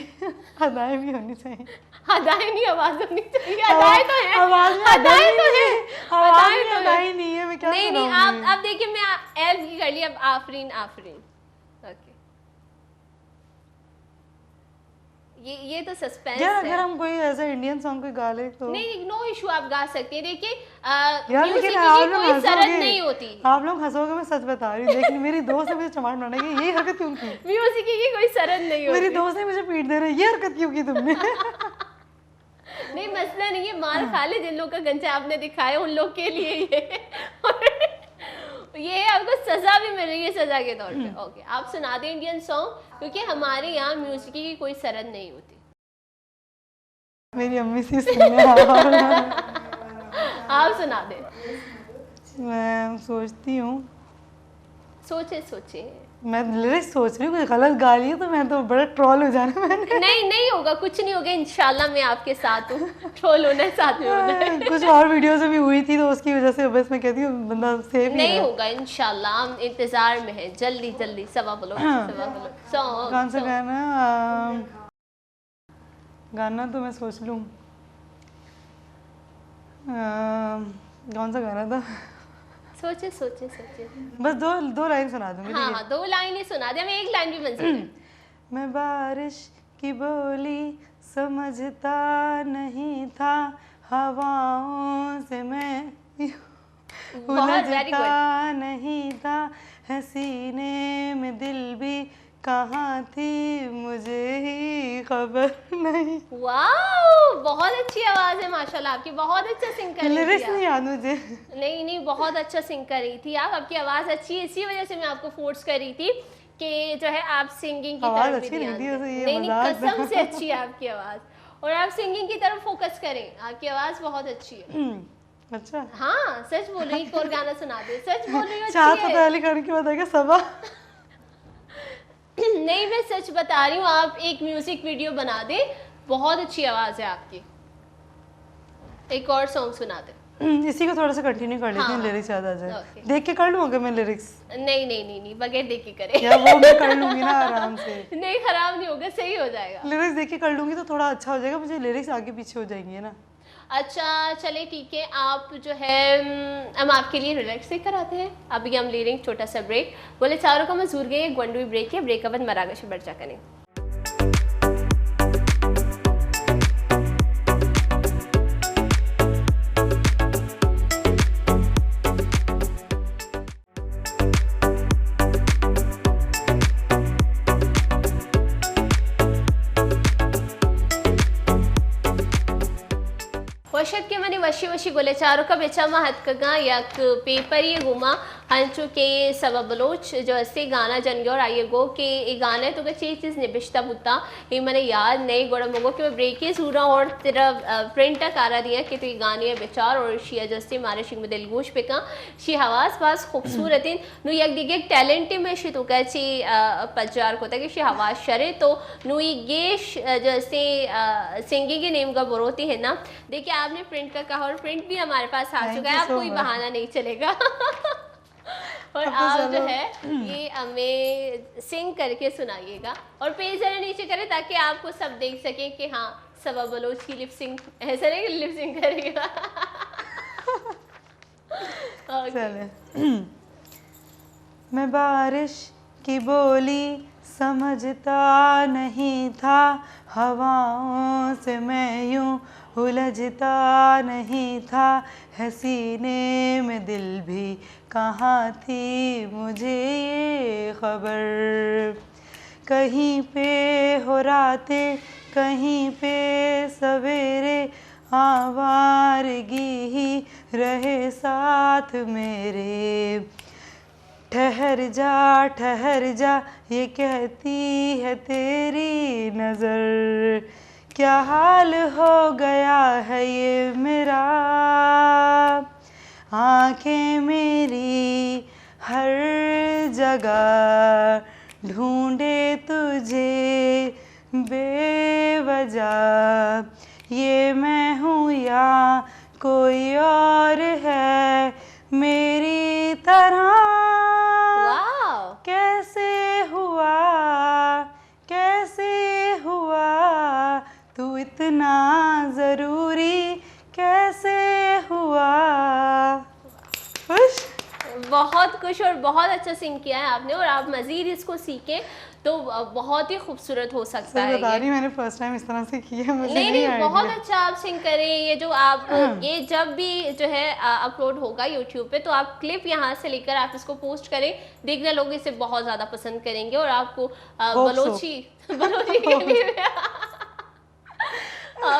B: अदाएं भी होनी चाहिए।
A: अदाएं नहीं, आवाज होनी चाहिए। अदाएं तो है,
B: आवाज में
A: अदाएं तो है,
B: आवाज
A: अदाएं
B: में
A: तो है।
B: अदाएं नहीं है, मैं क्या
A: नहीं नहीं,
B: सुनाऊंगी?
A: आप देखिए, मैं एल की कर ली, अब आफरीन आफरीन। ओके, ये तो सस्पेंस
B: यार
A: है।
B: अगर हम कोई ऐसा इंडियन सॉन्ग कोई गा ले तो
A: नहीं नहीं, नो इशू, आप गा सकते हैं। देखिए
B: यार
A: म्यूजिक
B: लेकिन
A: की
B: आप लोग
A: कोई शरत
B: हंसोगे,
A: नहीं होती।
B: आप लोग हंसोगे, मैं सच बता रही हूँ। लेकिन मेरी दोस्त ने मुझे चमाट बनाने की यही हरकत क्यों की?
A: म्यूजिक की कोई शरत नहीं होती।
B: मेरी दोस्त ने मुझे पीट दे रही, ये हरकत क्यों की तुमने?
A: नहीं, मसला नहीं है, मार खा ले जिन लोग का गंजा आपने दिखाया उन लोग के लिए ये आपको सजा भी मिल रही है, सजा के तौर पे। ओके, आप सुना दें इंडियन सॉन्ग, क्योंकि हमारे यहाँ म्यूजिक की कोई शरत नहीं होती।
B: मेरी अम्मी से सुनने
A: आप सुना दें।
B: मैं सोचती हूँ,
A: सोचे सोचे।
B: मैं लिरिक्स सोच रही हूँ, कोई गलत गा ली है तो मैं तो बड़ा ट्रोल हो जाना मैंने।
A: नहीं नहीं होगा, कुछ नहीं होगा, इंशाल्लाह मैं आपके साथ हूँ। ट्रोल होना है, साथ में होना है।
B: कुछ और वीडियोस में भी हुई थी तो उसकी वजह से बस मैं कहती हूँ बंदा सेफ ही
A: नहीं
B: है।
A: होगा इंशाल्लाह, हम इंतजार में हैं। जल्दी जल्दी सवा बोलो, सवा बोलो। सॉन्ग
B: कौन सा गाना? गाना तो मैं सोच लूँ, कौन सा गाना था?
A: सोचे सोचे सोचे।
B: बस दो लाइन सुना दूंगी।
A: हाँ हाँ, 2 लाइन ही सुना दे, हमें 1 लाइन भी मंजूर है।
B: मैं बारिश की बोली समझता नहीं था, हवाओं से मैं
A: बहुत very
B: उलझता नहीं था, है सीने में दिल भी कहाँ थी मुझे ही खबर नहीं।
A: वाह, बहुत अच्छी आवाज है माशाल्लाह आपकी, बहुत अच्छा सिंग कर रही थी
B: लिरिक्स
A: आप।
B: नहीं याद मुझे।
A: नहीं नहीं, बहुत अच्छा सिंग कर रही थी आप, आपकी आवाज़ अच्छी है, इसी वजह से मैं आपको फोर्स कर रही थी कि जो है आप सिंगिंग की
B: आवाज़
A: तरफ भी
B: अच्छी
A: ध्यान
B: नहीं थी वैसे,
A: दें।
B: ये
A: नहीं नहीं,
B: मजाक था।
A: कसम से अच्छी है आपकी आवाज़, और आप सिंगिंग की तरफ फोकस करें, आपकी आवाज़ बहुत अच्छी है।
B: अच्छा,
A: हाँ सच बोल रही, एक और गाना सुना दे, सच बोल रही हूँ,
B: चाहत
A: अच्छी
B: फतेह
A: है।
B: अली खान की बताएगा सबा।
A: नहीं, मैं सच बता रही हूँ, आप एक म्यूजिक वीडियो बना दे, बहुत अच्छी आवाज़ है आपकी। एक और सॉन्ग सुना दे।
B: इसी को थोड़ा सा कंटिन्यू कर लेती हूँ,
A: हाँ,
B: लिरिक्स याद आ जाए।
A: ओके।
B: देख के कर लूँ अगर मैं लिरिक्स?
A: नहीं नहीं नहीं नहीं, बगैर देख के करे।
B: या वो मैं कर लूँगी ना आराम से।
A: नहीं, खराब नहीं होगा, सही हो जाएगा।
B: लिरिक्स देख के कर लूँगी तो थोड़ा अच्छा हो जाएगा, मुझे लिरिक्स आगे पीछे हो जाएंगी, है ना?
A: अच्छा चले ठीक है, आप जो है हम आपके लिए रिलैक्स ही कराते हैं। अभी हम ले रहे हैं एक छोटा सा ब्रेक। बोले चारों का मजूर गए, एक वनडू ब्रेक है, ब्रेक के बाद मरागश बर्चा करें। वशत के मनी वशी वशी गोले चारों का बेचामा हथकगा यक पेपर ये गुमा हंचू के सबब बलोच जो ऐसे गाना जन और आइए गो के ये गाने तो चीज़ निबिश्ता बुता ये मैंने याद नहीं गोड़ा मगो कि मैं ब्रेक सूरा और तेरा प्रिंट कारा दिया कि तो ये गाने बेचार और शिया जस्ती मारे शिक में दिलगोश पे का शी हवास पास खूबसूरत इन नु यक दिगे टैलेंट में शी तो कहची पजार को कि शी हवास शरे तो नु ये गेश जैसे सिंगिंग के नेम का बरोती है ना। देखिए आपने प्रिंट का कहा और प्रिंट भी हमारे पास आ चुका है, अब कोई बहाना नहीं चलेगा। और आप जो है ये हमें सिंग करके सुनाइएगा और पेज जरा नीचे करें ताकि आपको सब देख सकें कि हाँ सबा बलोच की लिप सिंग, ऐसा नहीं कि लिप सिंग करेगा।
B: चले। मैं बारिश की बोली समझता नहीं था, हवाओं से मैं यूं उलझता नहीं था, है सीने में दिल भी कहाँ थी मुझे ये खबर। कहीं पे हो रातें कहीं पे सवेरे, आवारगी ही रहे साथ मेरे। ठहर जा ये कहती है तेरी नज़र, क्या हाल हो गया है ये मेरा। आँखें मेरी हर जगह ढूंढे तुझे बेवजह, ये मैं हूँ या कोई और है मेरी तरह,
A: वाह,
B: कैसे हुआ, कैसे हुआ, तू इतना ज़रूरी कैसे हुआ। खुश?
A: बहुत खुश और बहुत अच्छा सिंग किया है आपने, और आप मज़ीद इसको सीखें तो बहुत ही खूबसूरत हो सकता
B: सही
A: है
B: बता
A: ये।
B: रही, मैंने फर्स्ट टाइम इस तरह से किया, मुझे
A: नहीं नहीं,
B: idea।
A: बहुत अच्छा आप सिंग करें। ये जो आप ये जब भी जो है अपलोड होगा यूट्यूब पे, तो आप क्लिप यहाँ से लेकर आप इसको पोस्ट करें, देखना लोग इसे बहुत ज़्यादा पसंद करेंगे, और आपको
B: Hope so।
A: बलोची बलोची के लिए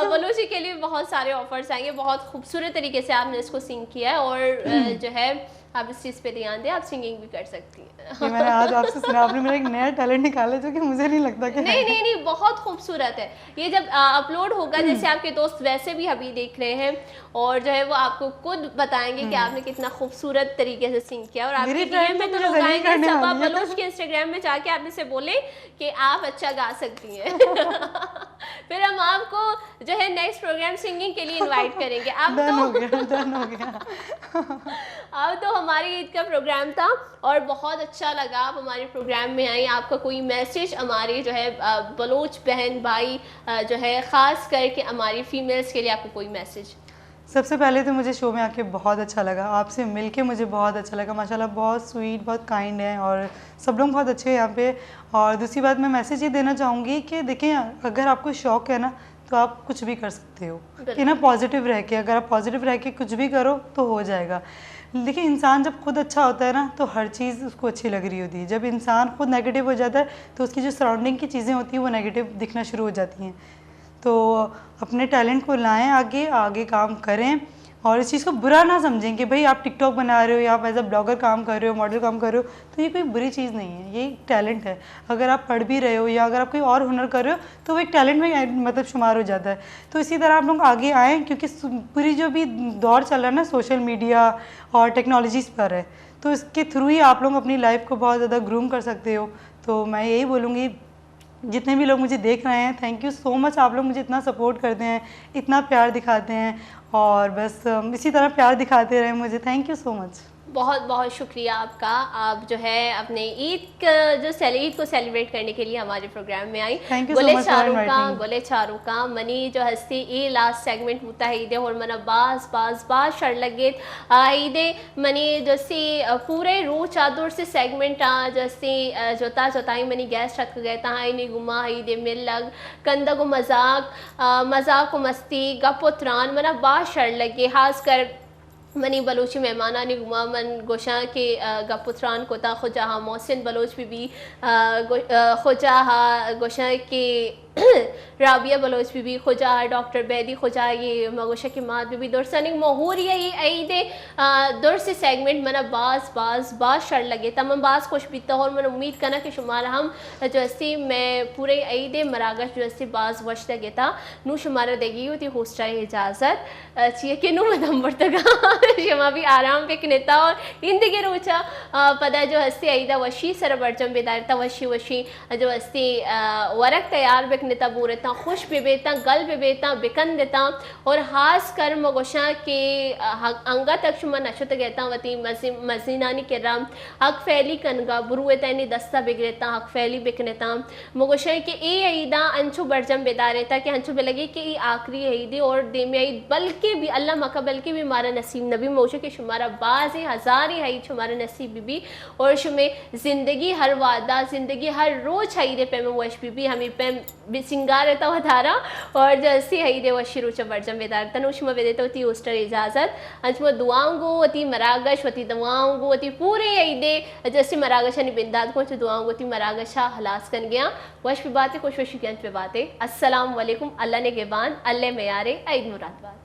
A: बलोची के लिए बहुत सारे ऑफर्स आएंगे। बहुत खूबसूरत तरीके से आपने इसको सिंग किया है, और जो है आप इस चीज़ पे ध्यान दें, आप सिंगिंग भी कर सकती हैं।
B: ये मैंने आज आपसे सुना, आपने मेरा एक नया टैलेंट निकाला जो कि मुझे नहीं लगता कि
A: नहीं नहीं नहीं, बहुत खूबसूरत है ये। जब अपलोड होगा, जैसे आपके दोस्त वैसे भी अभी देख रहे हैं, और जो है वो आपको खुद बताएंगे कि आपने कितना खूबसूरत तरीके से सिंग किया, और आपके
B: मेरी
A: डीएम
B: friend
A: पे
B: तो
A: तो
B: मुझे
A: लोग
B: जलील
A: आएंगे।
B: करने
A: सबा
B: वाली है।
A: बलोच के इंस्टाग्राम में जाके आप इसे बोलें कि आप अच्छा गा सकती हैं फिर हम आपको जो है नेक्स्ट प्रोग्राम सिंगिंग के लिए इनवाइट करेंगे। अब
B: डन हो
A: तो
B: गया, डन हो गया।
A: अब तो हमारी ईद का प्रोग्राम था, और बहुत अच्छा लगा आप हमारे प्रोग्राम में आई। आपका कोई मैसेज हमारे जो है बलोच बहन भाई जो है ख़ास करके हमारी फीमेल्स के लिए आपको कोई मैसेज?
B: सबसे पहले तो मुझे शो में आके बहुत अच्छा लगा, आपसे मिलके मुझे बहुत अच्छा लगा, माशाल्लाह बहुत स्वीट, बहुत काइंड हैं, और सब लोग बहुत अच्छे हैं यहाँ पे। और दूसरी बात, मैं मैसेज ये देना चाहूँगी कि देखिए, अगर आपको शौक़ है ना, तो आप कुछ भी कर सकते हो, कि ना पॉजिटिव रह के, अगर आप पॉजिटिव रह के कुछ भी करो तो हो जाएगा। देखिए, इंसान जब खुद अच्छा होता है ना, तो हर चीज़ उसको अच्छी लग रही होती है। जब इंसान खुद नेगेटिव हो जाता है, तो उसकी जो सराउंडिंग की चीज़ें होती हैं वो नेगेटिव दिखना शुरू हो जाती हैं। तो अपने टैलेंट को लाएं आगे, आगे काम करें, और इस चीज़ को बुरा ना समझें कि भाई आप टिकटॉक बना रहे हो या आप एज अ ब्लॉगर काम कर रहे हो, मॉडल काम कर रहे हो, तो ये कोई बुरी चीज़ नहीं है, ये एक टैलेंट है। अगर आप पढ़ भी रहे हो या अगर आप कोई और हुनर कर रहे हो, तो वो एक टैलेंट में मतलब शुमार हो जाता है। तो इसी तरह आप लोग आगे आएँ, क्योंकि पूरी जो भी दौर चल रहा है ना सोशल मीडिया और टेक्नोलॉजीज़ पर है, तो इसके थ्रू ही आप लोग अपनी लाइफ को बहुत ज़्यादा ग्रूम कर सकते हो। तो मैं यही बोलूँगी, जितने भी लोग मुझे देख रहे हैं, थैंक यू सो मच, आप लोग मुझे इतना सपोर्ट करते हैं, इतना प्यार दिखाते हैं, और बस इसी तरह प्यार दिखाते रहें मुझे। Thank you so much.
A: बहुत बहुत शुक्रिया आपका। आप जो है अपने ईद को सेलिब्रेट करने के लिए हमारे प्रोग्राम में आई।
B: Thank you so much for inviting me।
A: गोले चारूका मनी जो हस्ती ई लास्ट सेगमेंट होता है ईदे और मना बास बास बास शर लगे ईदे मनी जैसे पूरे रू चादर से सेगमेंट जैसे जोता जोताई मनी गैस छत गए था इन्हें गुमा ईदे मिल लग कंदा को मजाक को मस्ती गपोत्रान मना बास शर लगे खास कर मनी बलोची मेहमाना ने गुमा मन गोशा के गपुत्रान कोता खुजा मोहसिन बलोच भी खुजा गोशा के राबिया बलोच भी खुजा डॉक्टर बैदी खुजा ये मगोशा की मात भी दुरसनिक महूर ये ईदे दुरस सेगमेंट मना बास शर लगे तमाम बास खुश बीता और मैं उम्मीद करना कि शुमार हम जो ऐसी मैं पूरे ईदे मरागश जो ऐसी बास वश लगे था नू शुमारा देगी होती होस्टा इजाज़त चाहिए कि नू मदम बर्तगा शमा भी आराम पे नेता और जिंदगी रोचा पदा जो हस्ती ईदा वशी सर बर्चम बेदारता वशी जो हस्ती वरक तैयार बेक नेता बोरेता खुश बेबेता गल बेबेता बिकन देता और हास कर मगोशा के अंगा तक शुमा नशत गहता वती मजीनानी के राम हक फैली कनगा बुरुए तैनी दस्ता बिगड़ता हक फैली बिकनेता मगोशा के ए ईदा अंशु बर्जम बेदारेता कि अंशु बेलगी कि ई आखिरी ईदी और देमी ईद बल्कि भी अल्लाह मका बल्कि भी हमारा नसीब नबी मोशे के शुमारा बाज़ हज़ार ही शुमारा नसीब भी और शुमे ज़िंदगी हर वादा ज़िंदगी हर रोज़ हई दे पे में वश भी हमें पे सिंगार रहता हुआ धारा और जैसे हई दे वशी रोचा बर्जम बेदार तनुष्मा वेदेता होती होस्टर इजाज़त अंचमा दुआंगो होती मरागश होती दुआंगो होती पूरे हई दे जैसे मरागशा ने बिंदाद को दुआंगो होती मरागशा हलास कर गया वश पे बातें खुश वशी पे बातें अस्सलाम वालेकुम अल्लाह ने गेबान अल्लाह में यारे ईद मुरादबाद।